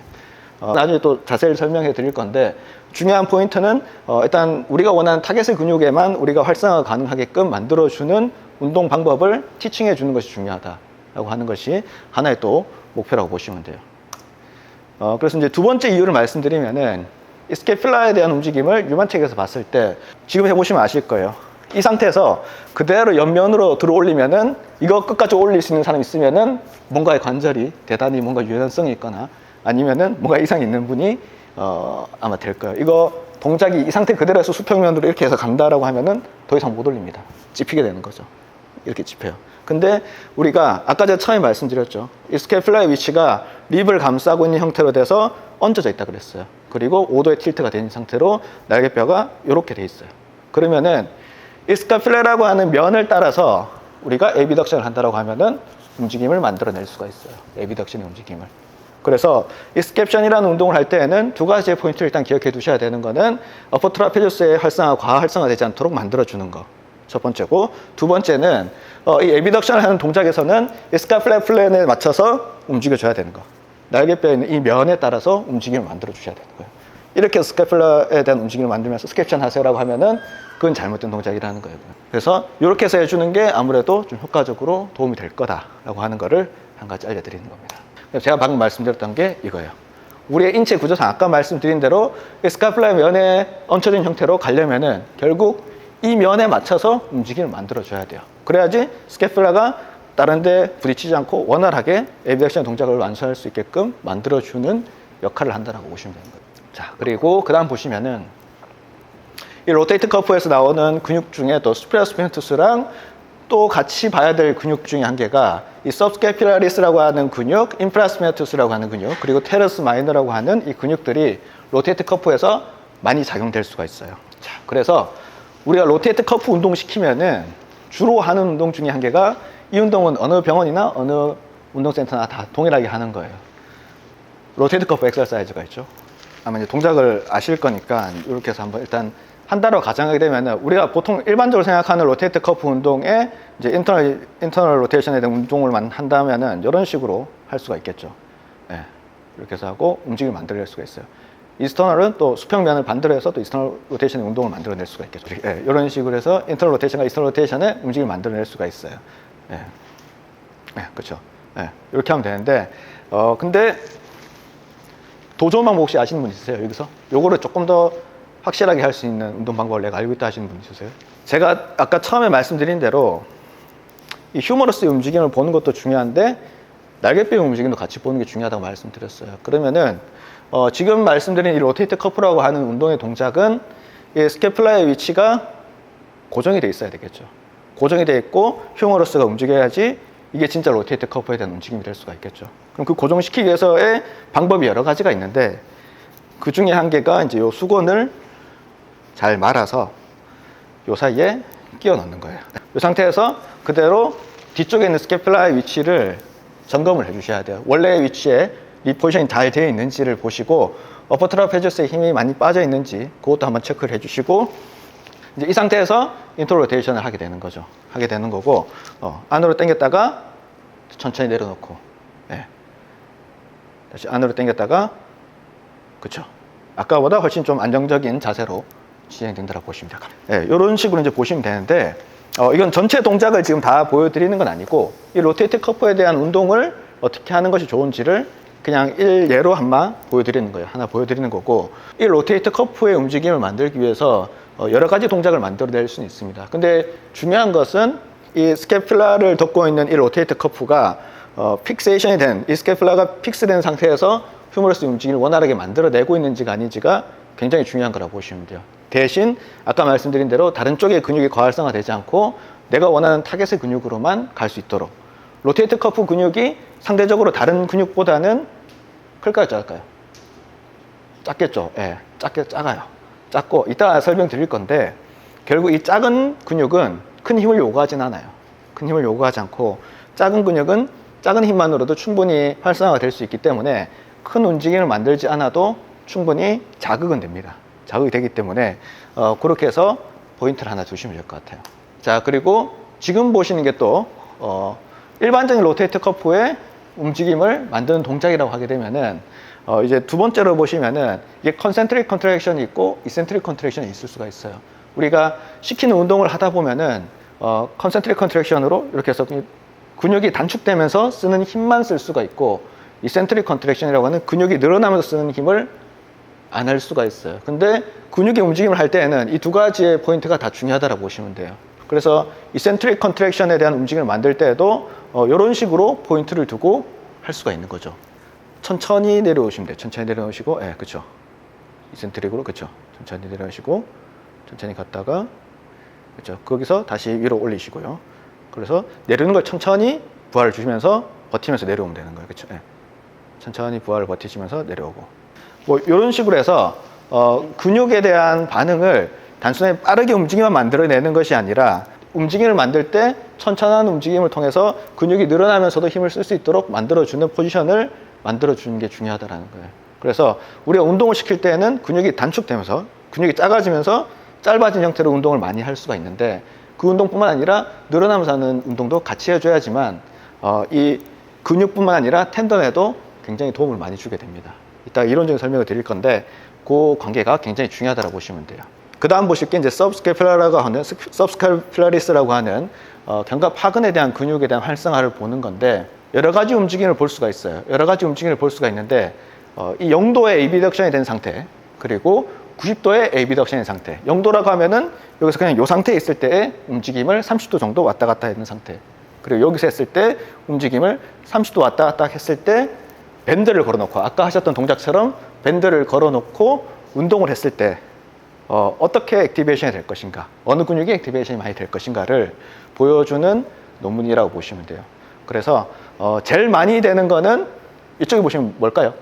나중에 또 자세히 설명해 드릴 건데 중요한 포인트는 일단 우리가 원하는 타겟의 근육에만 우리가 활성화가 가능하게끔 만들어주는 운동 방법을 티칭해 주는 것이 중요하다라고 하는 것이 하나의 또 목표라고 보시면 돼요. 그래서 이제 두 번째 이유를 말씀드리면은 이 스캐필라에 대한 움직임을 유만책에서 봤을 때 지금 해보시면 아실 거예요. 이 상태에서 그대로 옆면으로 들어 올리면은 이거 끝까지 올릴 수 있는 사람이 있으면은 뭔가의 관절이 대단히 뭔가 유연성이 있거나 아니면은 뭔가 이상이 있는 분이 아마 될 거예요. 이거 동작이 이 상태 그대로에서 수평면으로 이렇게 해서 간다라고 하면은 더 이상 못 올립니다. 찝히게 되는 거죠. 이렇게 찝혀요. 근데 우리가 아까 제가 처음에 말씀드렸죠. 이 스캐필라의 위치가 립을 감싸고 있는 형태로 돼서 얹어져 있다 그랬어요. 그리고 5도의 틸트가 된 상태로 날개뼈가 이렇게 돼 있어요. 그러면은 이 스카퓰라라고 하는 면을 따라서 우리가 에비덕션을 한다고 하면은 움직임을 만들어낼 수가 있어요. 에비덕션의 움직임을. 그래서 이 스캡션이라는 운동을 할 때에는 두 가지의 포인트를 일단 기억해 두셔야 되는 거는 어퍼 트라페지우스의 활성화, 과하 활성화되지 않도록 만들어주는 거. 첫 번째고, 두 번째는 이 에비덕션을 하는 동작에서는 이 스카퓰라 플랜에 맞춰서 움직여줘야 되는 거. 날개뼈에 있는 이 면에 따라서 움직임을 만들어 주셔야 되는 거예요. 이렇게 스카퓰라에 대한 움직임을 만들면서 스캡션 하세요라고 하면은 그건 잘못된 동작이라는 거예요. 그래서 이렇게 해서 해주는 게 아무래도 좀 효과적으로 도움이 될 거다라고 하는 거를 한 가지 알려드리는 겁니다. 제가 방금 말씀드렸던 게 이거예요. 우리의 인체 구조상 아까 말씀드린 대로 스카퓰라의 면에 얹혀진 형태로 가려면은 결국 이 면에 맞춰서 움직임을 만들어줘야 돼요. 그래야지 스캐퓰라가 다른 데 부딪히지 않고 원활하게 에비덕션 동작을 완수할 수 있게끔 만들어주는 역할을 한다고 보시면 되는 거예요. 자, 그리고 그 다음 보시면은 이 로테이트 커프에서 나오는 근육 중에 또 수피리어 스피노투스랑 또 같이 봐야 될 근육 중에 한 개가 이 서브스캐퓰라리스라고 하는 근육, 인프라스피노투스라고 하는 근육, 그리고 테러스 마이너라고 하는 이 근육들이 로테이트 커프에서 많이 작용될 수가 있어요. 자, 그래서 우리가 로테이트 커프 운동 시키면은 주로 하는 운동 중에 한 개가 이 운동은 어느 병원이나 어느 운동센터나 다 동일하게 하는 거예요. 로테이트 커프 엑서사이즈가 있죠. 아마 이제 동작을 아실 거니까 이렇게 해서 한번 일단 한다고 가정하게 되면은 우리가 보통 일반적으로 생각하는 로테이트 커프 운동에 이제 인터널 로테이션에 대한 운동을 한다면은 이런 식으로 할 수가 있겠죠. 네. 이렇게 해서 하고 움직임을 만들어낼 수가 있어요. 이스터널은 또 수평면을 반대로 해서 또 이스터널 로테이션의 운동을 만들어낼 수가 있겠죠. 네. 이런 식으로 해서 인터널 로테이션과 이스터널 로테이션의 움직임을 만들어낼 수가 있어요. 네. 네, 그렇죠. 네. 이렇게 하면 되는데 근데 더 좋은 방법 혹시 아시는 분 있으세요? 여기서? 요거를 조금 더 확실하게 할 수 있는 운동 방법을 내가 알고 있다 하시는 분 있으세요? 제가 아까 처음에 말씀드린 대로 이 휴머러스의 움직임을 보는 것도 중요한데 날개뼈의 움직임도 같이 보는 게 중요하다고 말씀드렸어요. 그러면은 지금 말씀드린 이 로테이트 커프라고 하는 운동의 동작은 이 스캐퓰라의 위치가 고정이 돼 있어야 되겠죠. 고정이 돼 있고 휴머러스가 움직여야지 이게 진짜 로테이트 커프에 대한 움직임이 될 수가 있겠죠. 그럼 그 고정시키기 위해서의 방법이 여러 가지가 있는데 그 중에 한 개가 이제 요 수건을 잘 말아서 요 사이에 끼워 넣는 거예요. 이 상태에서 그대로 뒤쪽에 있는 스캐퓰라의 위치를 점검을 해 주셔야 돼요. 원래의 위치에 리포지션이 잘 되어 있는지를 보시고 어퍼 트라페지우스에 힘이 많이 빠져 있는지 그것도 한번 체크를 해 주시고 이제 이 상태에서 인터로 로테이션을 하게 되는 거죠. 하게 되는 거고 안으로 당겼다가 천천히 내려놓고 다시 안으로 당겼다가 그쵸. 아까보다 훨씬 좀 안정적인 자세로 진행된다고 보시면 돼요. 이런 식으로 이제 보시면 되는데 이건 전체 동작을 지금 다 보여드리는 건 아니고 이 로테이트 커프에 대한 운동을 어떻게 하는 것이 좋은지를 그냥 일예로 한번 보여드리는 거예요. 하나 보여드리는 거고 이 로테이트 커프의 움직임을 만들기 위해서 여러 가지 동작을 만들어낼 수는 있습니다. 근데 중요한 것은 이 스캐퓰라를 덮고 있는 이 로테이트 커프가 픽세이션이 된, 이 스캐퓰라가 픽스된 상태에서 휴머러스 움직임을 원활하게 만들어내고 있는지가 아닌지가 굉장히 중요한 거라고 보시면 돼요. 대신 아까 말씀드린 대로 다른 쪽의 근육이 과활성화되지 않고 내가 원하는 타겟의 근육으로만 갈 수 있도록 로테이트 커프 근육이 상대적으로 다른 근육보다는 클까요, 작을까요? 작겠죠. 예, 작아요. 작고 이따 설명드릴 건데 결국 이 작은 근육은 큰 힘을 요구하진 않아요. 큰 힘을 요구하지 않고 작은 근육은 작은 힘만으로도 충분히 활성화가 될 수 있기 때문에 큰 움직임을 만들지 않아도 충분히 자극은 됩니다. 자극이 되기 때문에 그렇게 해서 포인트를 하나 두시면 될 것 같아요. 자, 그리고 지금 보시는 게 또 일반적인 로테이트 커프의 움직임을 만드는 동작이라고 하게 되면은 이제 두 번째로 보시면은 이게 컨센트릭 컨트랙션이 있고 이센트릭 컨트랙션이 있을 수가 있어요. 우리가 시키는 운동을 하다 보면은 컨센트릭 컨트랙션으로 이렇게 해서 근육이 단축되면서 쓰는 힘만 쓸 수가 있고 이센트릭 컨트랙션이라고 하는 근육이 늘어나면서 쓰는 힘을 안 할 수가 있어요. 근데 근육의 움직임을 할 때에는 이 두 가지의 포인트가 다 중요하다고 보시면 돼요. 그래서 이센트릭 컨트랙션에 대한 움직임을 만들 때에도 이런 식으로 포인트를 두고 할 수가 있는 거죠. 천천히 내려오시면 돼요. 천천히 내려오시고, 예, 그쵸. 이센트릭으로, 그쵸. 천천히 내려오시고, 천천히 갔다가, 그쵸. 거기서 다시 위로 올리시고요. 그래서 내리는 걸 천천히 부하를 주시면서 버티면서 내려오면 되는 거예요. 그쵸. 예. 천천히 부하를 버티시면서 내려오고. 뭐, 이런 식으로 해서, 근육에 대한 반응을 단순히 빠르게 움직임만 만들어내는 것이 아니라 움직임을 만들 때 천천한 움직임을 통해서 근육이 늘어나면서도 힘을 쓸 수 있도록 만들어주는 포지션을 만들어주는 게 중요하다는 거예요. 그래서 우리가 운동을 시킬 때는 근육이 단축되면서 근육이 작아지면서 짧아진 형태로 운동을 많이 할 수가 있는데 그 운동뿐만 아니라 늘어나면서 하는 운동도 같이 해줘야지만 이 근육뿐만 아니라 텐던에도 굉장히 도움을 많이 주게 됩니다. 이따 이론적인 설명을 드릴 건데 그 관계가 굉장히 중요하다고 보시면 돼요. 그 다음 보실 게 이제 subscapularis라고 하는 견갑 하근에 대한 근육에 대한 활성화를 보는 건데 여러 가지 움직임을 볼 수가 있어요. 여러 가지 움직임을 볼 수가 있는데 이 0도의 abduction이 된 상태 그리고 90도의 abduction이 된 상태 0도라고 하면은 여기서 그냥 이 상태에 있을 때의 움직임을 30도 정도 왔다 갔다 하는 상태 그리고 여기서 했을 때 움직임을 30도 왔다 갔다 했을 때 밴드를 걸어놓고 아까 하셨던 동작처럼 밴드를 걸어놓고 운동을 했을 때 어떻게 액티베이션이 될 것인가 어느 근육이 액티베이션이 많이 될 것인가를 보여주는 논문이라고 보시면 돼요. 그래서 제일 많이 되는 거는 이쪽에 보시면 뭘까요?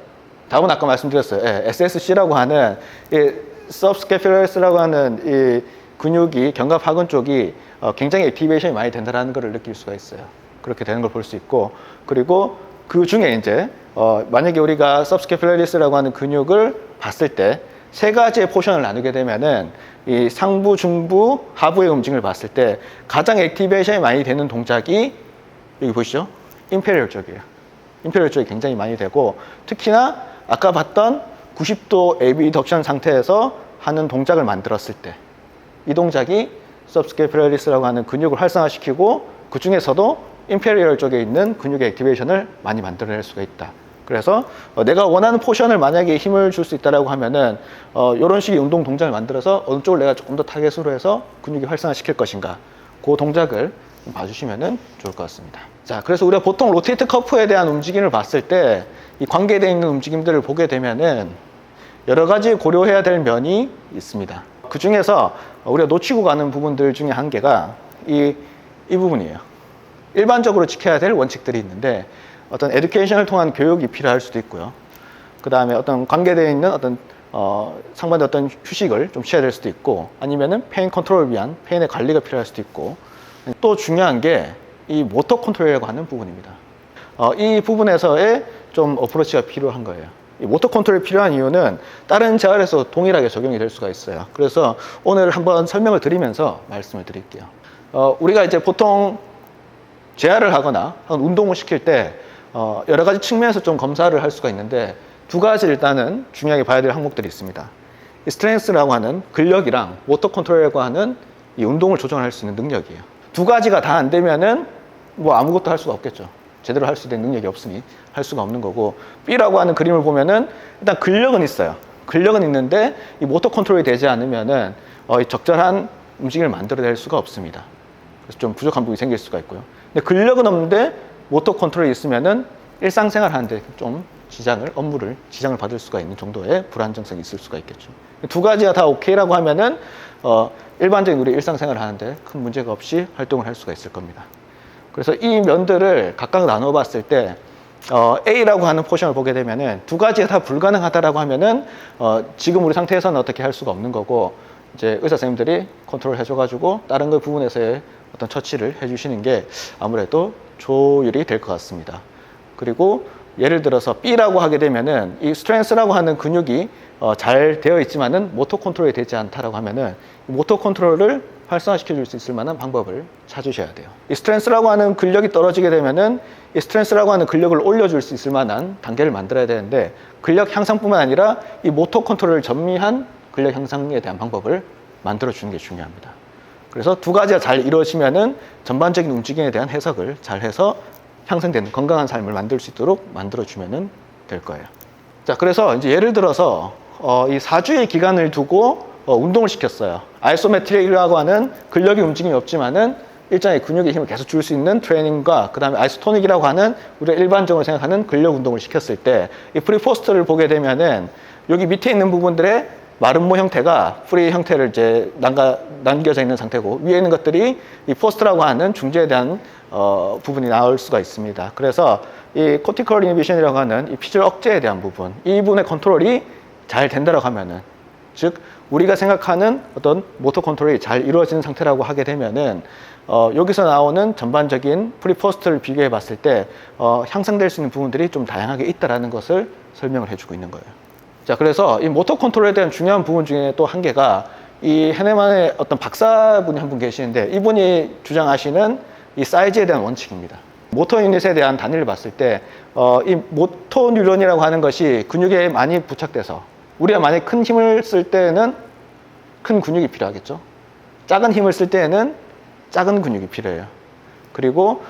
답은 아까 말씀드렸어요. SSC라고 하는 이 subscapularis라고 하는 이 근육이 견갑 하근 쪽이 굉장히 액티베이션이 많이 된다는 것을 느낄 수가 있어요. 그렇게 되는 걸 볼 수 있고 그리고 그 중에 이제 만약에 우리가 subscapularis라고 하는 근육을 봤을 때 세 가지의 포션을 나누게 되면은 이 상부, 중부, 하부의 움직임을 봤을 때 가장 액티베이션이 많이 되는 동작이 여기 보시죠? 인페리얼 쪽이에요. 인페리얼 쪽이 굉장히 많이 되고 특히나 아까 봤던 90도 abduction 상태에서 하는 동작을 만들었을 때 이 동작이 subscapularis라고 하는 근육을 활성화시키고 그 중에서도 인페리얼 쪽에 있는 근육의 액티베이션을 많이 만들어낼 수가 있다. 그래서 내가 원하는 포션을 만약에 힘을 줄 수 있다라고 하면은 이런 식의 운동 동작을 만들어서 어느 쪽을 내가 조금 더 타겟으로 해서 근육이 활성화시킬 것인가 그 동작을 봐주시면은 좋을 것 같습니다. 자, 그래서 우리가 보통 로테이트 커프에 대한 움직임을 봤을 때 이 관계되어 있는 움직임들을 보게 되면은 여러 가지 고려해야 될 면이 있습니다. 그 중에서 우리가 놓치고 가는 부분들 중에 한 개가 이 부분이에요. 일반적으로 지켜야 될 원칙들이 있는데 어떤 에듀케이션을 통한 교육이 필요할 수도 있고요. 그 다음에 어떤 관계되어 있는 어떤 상반된 어떤 휴식을 좀 취해야 될 수도 있고 아니면은 페인 컨트롤을 위한 페인의 관리가 필요할 수도 있고 또 중요한 게 이 모터 컨트롤이라고 하는 부분입니다. 이 부분에서의 좀 어프로치가 필요한 거예요. 이 모터 컨트롤이 필요한 이유는 다른 재활에서 동일하게 적용이 될 수가 있어요. 그래서 오늘 한번 설명을 드리면서 말씀을 드릴게요. 우리가 이제 보통 재활을 하거나 운동을 시킬 때 여러 가지 측면에서 좀 검사를 할 수가 있는데 두 가지 일단은 중요하게 봐야 될 항목들이 있습니다. 이 스트렝스라고 하는 근력이랑 모터 컨트롤이라고 하는 이 운동을 조정할 수 있는 능력이에요. 두 가지가 다 안 되면은 뭐 아무것도 할 수가 없겠죠. 제대로 할 수 있는 능력이 없으니 할 수가 없는 거고 B라고 하는 그림을 보면은 일단 근력은 있어요. 근력은 있는데 이 모터 컨트롤이 되지 않으면은 이 적절한 움직임을 만들어낼 수가 없습니다. 그래서 좀 부족한 부분이 생길 수가 있고요. 근데 근력은 없는데 모터 컨트롤이 있으면은 일상생활 하는데 좀 업무를 지장을 받을 수가 있는 정도의 불안정성이 있을 수가 있겠죠. 두 가지가 다 오케이라고 하면은 일반적인 우리 일상생활 하는데 큰 문제가 없이 활동을 할 수가 있을 겁니다. 그래서 이 면들을 각각 나눠 봤을 때 A라고 하는 포션을 보게 되면은 두 가지가 다 불가능하다라고 하면은 지금 우리 상태에서는 어떻게 할 수가 없는 거고 이제 의사 선생님들이 컨트롤 해줘가지고 다른 그 부분에서의 어떤 처치를 해주시는 게 아무래도 조율이 될 것 같습니다. 그리고 예를 들어서 B라고 하게 되면은 이 스트렝스라고 하는 근육이 잘 되어 있지만은 모터 컨트롤이 되지 않다라고 하면은 이 모터 컨트롤을 활성화시켜 줄 수 있을 만한 방법을 찾으셔야 돼요. 이 스트렝스라고 하는 근력이 떨어지게 되면은 이 스트렝스라고 하는 근력을 올려줄 수 있을 만한 단계를 만들어야 되는데 근력 향상뿐만 아니라 이 모터 컨트롤을 전미한 근력 향상에 대한 방법을 만들어 주는 게 중요합니다. 그래서 두 가지가 잘 이루어지면은 전반적인 움직임에 대한 해석을 잘 해서 향상되는 건강한 삶을 만들 수 있도록 만들어 주면은 될 거예요. 자, 그래서 이제 예를 들어서 이 4주의 기간을 두고 운동을 시켰어요. 아이소메트릭이라고 하는 근력의 움직임이 없지만은 일정의 근육의 힘을 계속 줄 수 있는 트레이닝과 그 다음에 아이소토닉이라고 하는 우리가 일반적으로 생각하는 근력 운동을 시켰을 때 이 프리포스트를 보게 되면은 여기 밑에 있는 부분들의 마름모 형태가 프리 형태를 이제 남겨져 있는 상태고 위에 있는 것들이 이 포스트라고 하는 중재에 대한 부분이 나올 수가 있습니다. 그래서 이 코티컬 이니비션이라고 하는 이 피질 억제에 대한 부분, 이 부분의 컨트롤이 잘 된다라고 하면은 즉 우리가 생각하는 어떤 모터 컨트롤이 잘 이루어지는 상태라고 하게 되면은 여기서 나오는 전반적인 프리포스트를 비교해 봤을 때 향상될 수 있는 부분들이 좀 다양하게 있다라는 것을 설명을 해주고 있는 거예요. 자, 그래서 이 모터 컨트롤에 대한 중요한 부분 중에 또 한 개가 이 헤네만의 어떤 박사분이 한 분 계시는데 이분이 주장하시는 이 사이즈에 대한 원칙입니다. 모터 유닛에 대한 단위를 봤을 때 이 모터 뉴런이라고 하는 것이 근육에 많이 부착돼서 우리가 만약에 큰 힘을 쓸 때는 큰 근육이 필요하겠죠. 작은 힘을 쓸 때에는 작은 근육이 필요해요. 그리고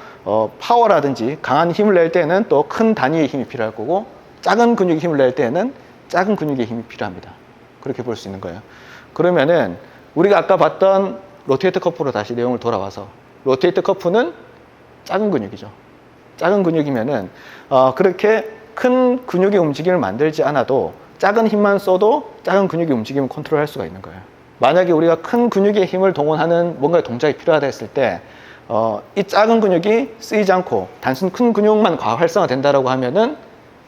파워라든지 강한 힘을 낼 때는 또 큰 단위의 힘이 필요할 거고 작은 근육의 힘을 낼 때는 작은 근육의 힘이 필요합니다. 그렇게 볼 수 있는 거예요. 그러면은 우리가 아까 봤던 로테이터 커프로 다시 내용을 돌아와서 로테이터 커프는 작은 근육이죠. 작은 근육이면은 그렇게 큰 근육의 움직임을 만들지 않아도 작은 힘만 써도 작은 근육의 움직임을 컨트롤할 수가 있는 거예요. 만약에 우리가 큰 근육의 힘을 동원하는 뭔가의 동작이 필요하다 했을 때 이 작은 근육이 쓰이지 않고 단순 큰 근육만 과활성화된다라고 하면은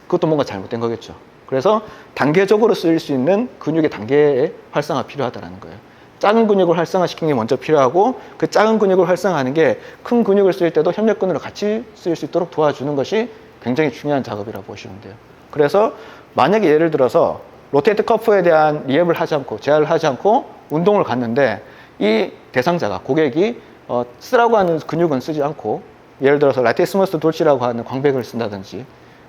그것도 뭔가 잘못된 거겠죠. 그래서 단계적으로 쓰일 수 있는 근육의 단계의 활성화가 필요하다는 거예요. 작은 근육을 활성화시키는 게 먼저 필요하고 그 작은 근육을 활성화하는 게 큰 근육을 쓸 때도 협력근으로 같이 쓰일 수 있도록 도와주는 것이 굉장히 중요한 작업이라고 보시면 돼요. 그래서 만약에 예를 들어서 로테이트 커프에 대한 리앱을 하지 않고 제어를 하지 않고 운동을 갔는데 이 대상자가 고객이 쓰라고 하는 근육은 쓰지 않고 예를 들어서 라티스머스 돌치라고 하는 광배근을 쓴다든지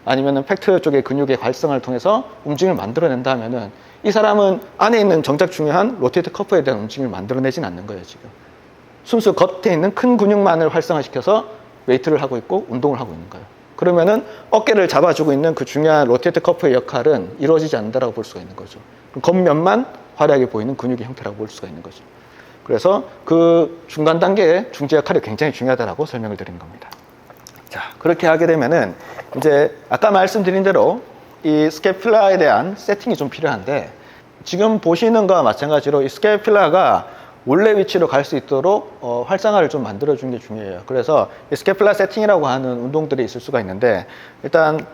아니면은 팩트 쪽의 근육의 활성화를 통해서 움직임을 만들어낸다 하면은 이 사람은 안에 있는 정작 중요한 로테이트 커프에 대한 움직임을 만들어내진 않는 거예요, 지금. 순수 겉에 있는 큰 근육만을 활성화시켜서 웨이트를 하고 있고 운동을 하고 있는 거예요. 그러면은 어깨를 잡아주고 있는 그 중요한 로테이트 커프의 역할은 이루어지지 않는다라고 볼 수가 있는 거죠. 겉면만 화려하게 보이는 근육의 형태라고 볼 수가 있는 거죠. 그래서 그 중간 단계의 중재 역할이 굉장히 중요하다라고 설명을 드리는 겁니다. 자, 그렇게 하게 되면은 이제 아까 말씀드린 대로 이 스캐필라에 대한 세팅이 좀 필요한데 지금 보시는 거와 마찬가지로 이 스캐필라가 원래 위치로 갈 수 있도록 활성화를 좀 만들어주는 게 중요해요. 그래서 이 스캐필라 세팅이라고 하는 운동들이 있을 수가 있는데 일단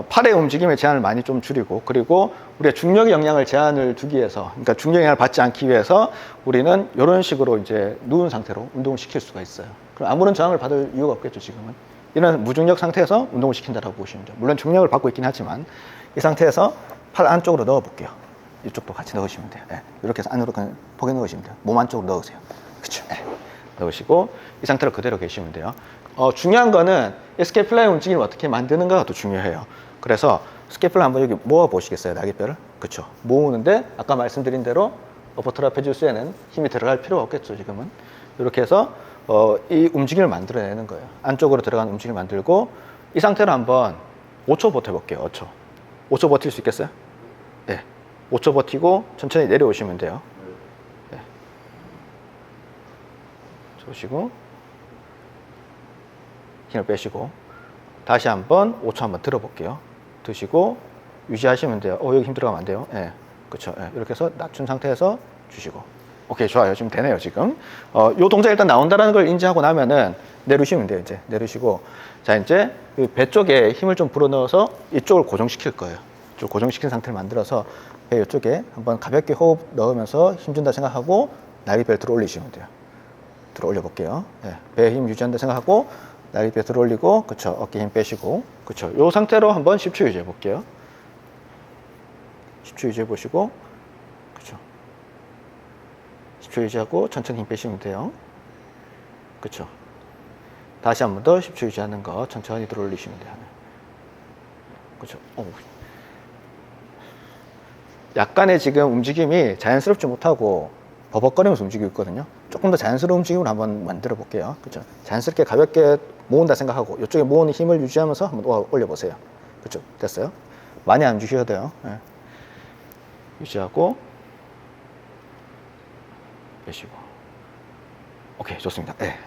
팔의 움직임의 제한을 많이 좀 줄이고 그리고 우리가 중력의 영향을 제한을 두기 위해서 그러니까 중력 영향을 받지 않기 위해서 우리는 이런 식으로 이제 누운 상태로 운동을 시킬 수가 있어요. 그럼 아무런 저항을 받을 이유가 없겠죠, 지금은. 이런 무중력 상태에서 운동을 시킨다고 보시면 돼요. 물론 중력을 받고 있긴 하지만 이 상태에서 팔 안쪽으로 넣어 볼게요. 이쪽도 같이 넣으시면 돼요. 네. 이렇게 해서 안으로 그냥 포개 넣으시면 돼요. 몸 안쪽으로 넣으세요. 그렇죠. 네. 넣으시고 이 상태로 그대로 계시면 돼요. 중요한 거는 이 스캐플라의 움직임을 어떻게 만드는가가 더 중요해요. 그래서 스캐플라 한번 여기 모아 보시겠어요, 날개뼈를? 그렇죠. 모으는데 아까 말씀드린 대로 어퍼 트라페지우스에는 힘이 들어갈 필요가 없겠죠, 지금은. 이렇게 해서 이 움직임을 만들어내는 거예요. 안쪽으로 들어가는 움직임을 만들고 이 상태로 한번 5초 버텨볼게요. 5초. 5초 버틸 수 있겠어요? 네. 5초 버티고 천천히 내려오시면 돼요. 네. 좋으시고 힘을 빼시고 다시 한번 5초 한번 들어볼게요. 드시고 유지하시면 돼요. 여기 힘 들어가면 안 돼요. 네. 그렇죠. 네. 이렇게 해서 낮춘 상태에서 주시고 오케이, 좋아요. 지금 되네요, 지금. 요 동작 일단 나온다는 걸 인지하고 나면은 내리시면 돼요, 이제. 내리시고. 자, 이제 배 쪽에 힘을 좀 불어넣어서 이쪽을 고정시킬 거예요. 좀 고정시킨 상태를 만들어서 배 이쪽에 한번 가볍게 호흡 넣으면서 힘준다 생각하고 날개뼈를 들어 올리시면 돼요. 들어 올려 볼게요. 네. 배에 힘 유지한다 생각하고 날개뼈 들어 올리고, 그쵸. 어깨 힘 빼시고, 그쵸. 요 상태로 한번 10초 유지해 볼게요. 10초 유지해 보시고, 그쵸. 10초 유지하고 천천히 힘 빼시면 돼요. 그쵸. 다시 한 번 더 10초 유지하는 거 천천히 들어 올리시면 돼요. 그쵸. 약간의 지금 움직임이 자연스럽지 못하고 버벅거리면서 움직이고 있거든요. 조금 더 자연스러운 움직임을 한번 만들어 볼게요. 그렇죠? 자연스럽게 가볍게 모은다 생각하고 이쪽에 모으는 힘을 유지하면서 한번 올려 보세요. 그렇죠? 됐어요? 많이 안 주셔도 돼요. 네. 유지하고 빼시고. 오케이, 좋습니다. 네.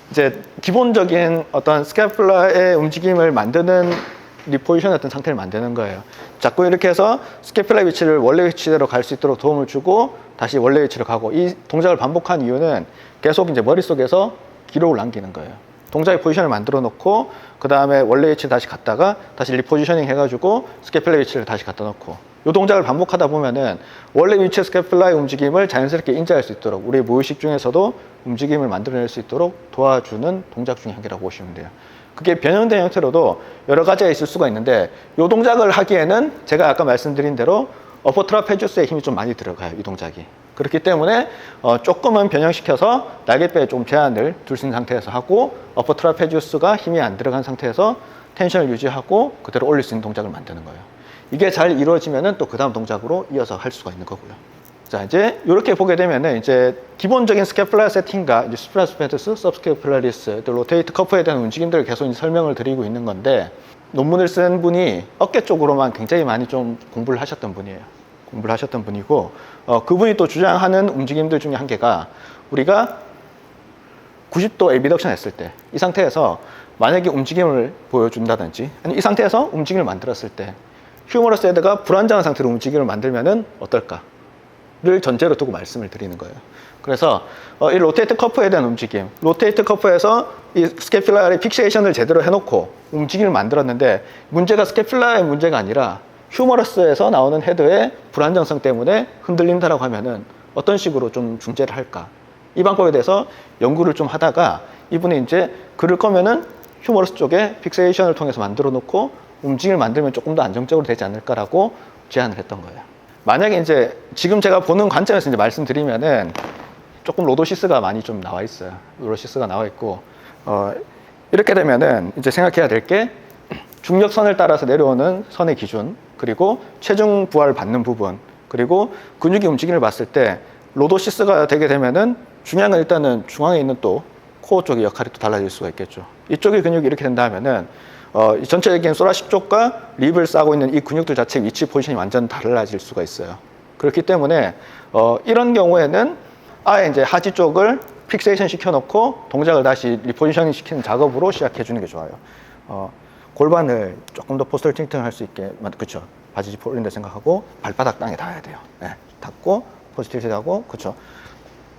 이제 기본적인 어떤 스캐플라의 움직임을 만드는 리포지션 어떤 상태를 만드는 거예요. 자꾸 이렇게 해서 스캐플라 위치를 원래 위치대로 갈 수 있도록 도움을 주고 다시 원래 위치로 가고 이 동작을 반복한 이유는 계속 이제 머릿속에서 기록을 남기는 거예요. 동작의 포지션을 만들어 놓고 그 다음에 원래 위치를 다시 갔다가 다시 리포지셔닝 해가지고 스캐플라 위치를 다시 갖다 놓고 이 동작을 반복하다 보면은 원래 위치의 스캐플라의 움직임을 자연스럽게 인지할 수 있도록 우리 무의식 중에서도 움직임을 만들어낼 수 있도록 도와주는 동작 중에 한 개라고 보시면 돼요. 그게 변형된 형태로도 여러 가지가 있을 수가 있는데 이 동작을 하기에는 제가 아까 말씀드린 대로 어퍼 트라페지우스의 힘이 좀 많이 들어가요, 이 동작이. 그렇기 때문에 조금은 변형시켜서 날개뼈에 좀 제한을 둘 수 있는 상태에서 하고 어퍼 트라페지우스가 힘이 안 들어간 상태에서 텐션을 유지하고 그대로 올릴 수 있는 동작을 만드는 거예요. 이게 잘 이루어지면은 또 그 다음 동작으로 이어서 할 수가 있는 거고요. 자, 이제 이렇게 보게 되면은 이제 기본적인 스캐플라 세팅과 이제 수프라스페투스, सब스캐플라리스, 또 로테이트 커프에 대한 움직임들을 계속 이제 설명을 드리고 있는 건데 논문을 쓴 분이 어깨 쪽으로만 굉장히 많이 좀 공부를 하셨던 분이에요. 공부를 하셨던 분이고 그분이 또 주장하는 움직임들 중에 한 개가 우리가 90도 에비덕션 했을 때 이 상태에서 만약에 움직임을 보여준다든지 아니 이 상태에서 움직임을 만들었을 때 휴머러스 헤드가 불안정한 상태로 움직임을 만들면은 어떨까를 전제로 두고 말씀을 드리는 거예요. 그래서 이 로테이트 커프에 대한 움직임, 로테이트 커프에서 이 스캐필라의 픽세이션을 제대로 해놓고 움직임을 만들었는데 문제가 스캐필라의 문제가 아니라 휴머러스에서 나오는 헤드의 불안정성 때문에 흔들린다라고 하면은 어떤 식으로 좀 중재를 할까? 이 방법에 대해서 연구를 좀 하다가 이분이 이제 그럴 거면은 휴머러스 쪽에 픽세이션을 통해서 만들어 놓고 움직임을 만들면 조금 더 안정적으로 되지 않을까라고 제안을 했던 거예요. 만약에 이제 지금 제가 보는 관점에서 이제 말씀드리면은 조금 로도시스가 많이 좀 나와 있어요. 로도시스가 나와 있고, 이렇게 되면은 이제 생각해야 될 게 중력선을 따라서 내려오는 선의 기준, 그리고 체중 부하를 받는 부분, 그리고 근육의 움직임을 봤을 때 로도시스가 되게 되면은 중요한 건 일단은 중앙에 있는 또 코어 쪽의 역할이 또 달라질 수가 있겠죠. 이쪽의 근육이 이렇게 된다 하면은 이 전체적인 소라식 쪽과 립을 싸고 있는 이 근육들 자체 위치 포지션이 완전 달라질 수가 있어요. 그렇기 때문에 이런 경우에는 아예 이제 하지 쪽을 픽세이션 시켜놓고 동작을 다시 리포지셔닝 시키는 작업으로 시작해 주는 게 좋아요. 골반을 조금 더 포스터를 팅팅할 수 있게, 그쵸? 바지 짚어 올린다 생각하고 발바닥 땅에 닿아야 돼요. 네, 닿고 포스터 틸트하고, 그쵸?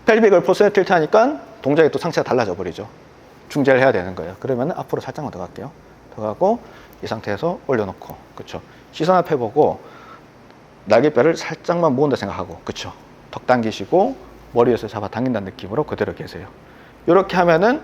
펠빅을 포스터 틸트 하니까 동작이 또 상체가 달라져 버리죠. 중재를 해야 되는 거예요. 그러면 앞으로 살짝만 더 갈게요. 더 가고 이 상태에서 올려놓고, 그쵸? 시선 앞에 보고 날개뼈를 살짝만 모은다 생각하고, 그쵸? 턱 당기시고 머리에서 잡아 당긴다는 느낌으로 그대로 계세요. 이렇게 하면은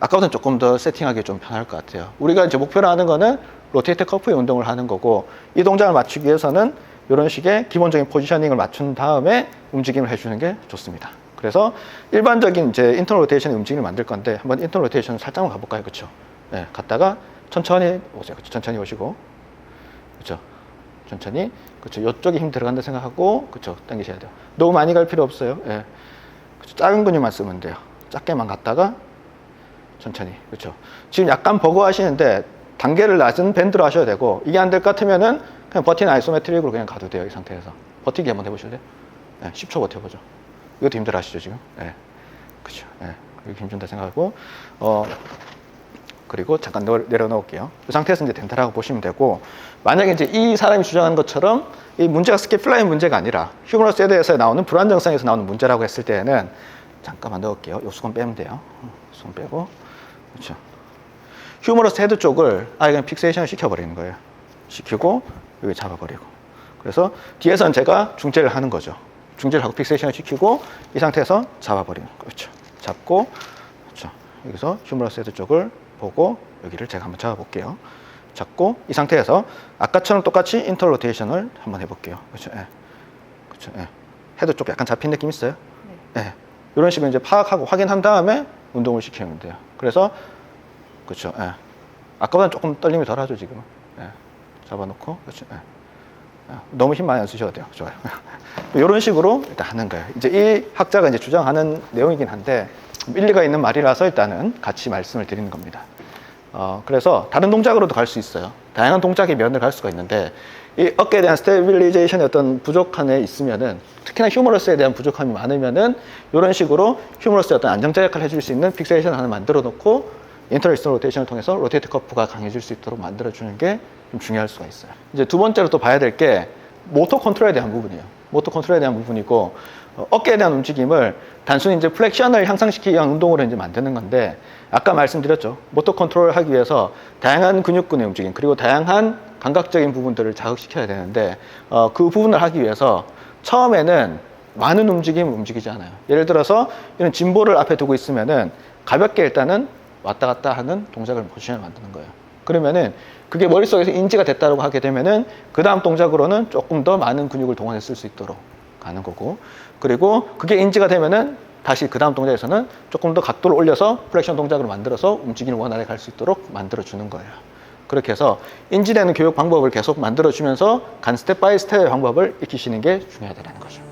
아까보다는 조금 더 세팅하기 좀 편할 것 같아요. 우리가 이제 목표로 하는 거는 로테이트 커프의 운동을 하는 거고, 이 동작을 맞추기 위해서는 이런 식의 기본적인 포지셔닝을 맞춘 다음에 움직임을 해주는 게 좋습니다. 그래서 일반적인 이제 인터널 로테이션의 움직임을 만들 건데 한번 인터널 로테이션 살짝만 가볼까요? 그렇죠? 네, 갔다가 천천히 오세요. 그렇죠? 천천히 오시고, 그렇죠? 천천히, 그렇죠? 이쪽에 힘 들어간다 생각하고, 그렇죠? 당기셔야 돼요. 너무 많이 갈 필요 없어요. 네. 그렇죠? 작은 근육만 쓰면 돼요. 작게만 갔다가 천천히, 그렇죠? 지금 약간 버거워하시는데 단계를 낮은 밴드로 하셔야 되고, 이게 안 될 것 같으면은 그냥 버틴 아이소메트릭으로 그냥 가도 돼요. 이 상태에서 버티기 한번 해보실래요? 네, 10초 버텨보죠. 이것도 힘들어 하시죠 지금? 네, 그렇죠. 네, 이렇게 힘준다 생각하고, 그리고 잠깐 내려놓을게요. 이 상태에서 이제 된다라고 보시면 되고, 만약에 이제 이 사람이 주장한 것처럼 이 문제가 스캐플라의 문제가 아니라 휴머러스 헤드에서 나오는 불안정성에서 나오는 문제라고 했을 때에는 잠깐만 넣을게요. 요 수건 빼면 돼요. 수건 빼고, 그렇죠. 휴머러스 헤드 쪽을 아예 그냥 픽세이션을 시켜버리는 거예요. 시키고 여기 잡아버리고. 그래서 뒤에서는 제가 중재를 하는 거죠. 중재를 하고 픽세이션을 시키고 이 상태에서 잡아버리는 거죠. 그렇죠. 잡고, 그렇죠. 여기서 휴머러스 헤드 쪽을 보고 여기를 제가 한번 잡아볼게요. 잡고 이 상태에서 아까처럼 똑같이 인터 로테이션을 한번 해볼게요. 그렇죠. 예. 그렇죠. 예. 헤드 쪽 약간 잡힌 느낌 있어요? 네. 예. 이런 식으로 이제 파악하고 확인한 다음에 운동을 시키면 돼요. 그래서 그렇죠. 예. 아까보다는 조금 떨림이 덜하죠 지금은. 예. 잡아놓고, 그렇죠. 예. 너무 힘 많이 안 쓰셔도 돼요. 좋아요. 이런 식으로 일단 하는 거예요. 이제 이 학자가 이제 주장하는 내용이긴 한데 일리가 있는 말이라서 일단은 같이 말씀을 드리는 겁니다. 그래서 다른 동작으로도 갈 수 있어요. 다양한 동작의 면을 갈 수가 있는데 이 어깨에 대한 스테빌리제이션의 어떤 부족함에 있으면은, 특히나 휴머러스에 대한 부족함이 많으면은 이런 식으로 휴머러스의 어떤 안정적 역할을 해줄 수 있는 픽세이션 하나 만들어 놓고 인터널 로테이션을 통해서 로테이트 커프가 강해질 수 있도록 만들어 주는 게 좀 중요할 수가 있어요. 이제 두 번째로 또 봐야 될 게 모터 컨트롤에 대한 부분이에요. 모터 컨트롤에 대한 부분이고, 어깨에 대한 움직임을 단순히 이제 플렉션을 향상시키기 위한 운동으로 이제 만드는 건데, 아까 말씀드렸죠. 모터 컨트롤을 하기 위해서 다양한 근육군의 움직임, 그리고 다양한 감각적인 부분들을 자극시켜야 되는데, 그 부분을 하기 위해서 처음에는 많은 움직임을 움직이지 않아요. 예를 들어서 이런 짐볼을 앞에 두고 있으면은 가볍게 일단은 왔다 갔다 하는 동작을 포지션을 만드는 거예요. 그러면은 그게 머릿속에서 인지가 됐다고 하게 되면은 그 다음 동작으로는 조금 더 많은 근육을 동원해 쓸 수 있도록 가는 거고, 그리고 그게 인지가 되면은 다시 그 다음 동작에서는 조금 더 각도를 올려서 플렉션 동작으로 만들어서 움직이는 원활하게 갈 수 있도록 만들어 주는 거예요. 그렇게 해서 인지되는 교육 방법을 계속 만들어 주면서 간 스텝 바이 스텝의 방법을 익히시는 게 중요하다는 거죠.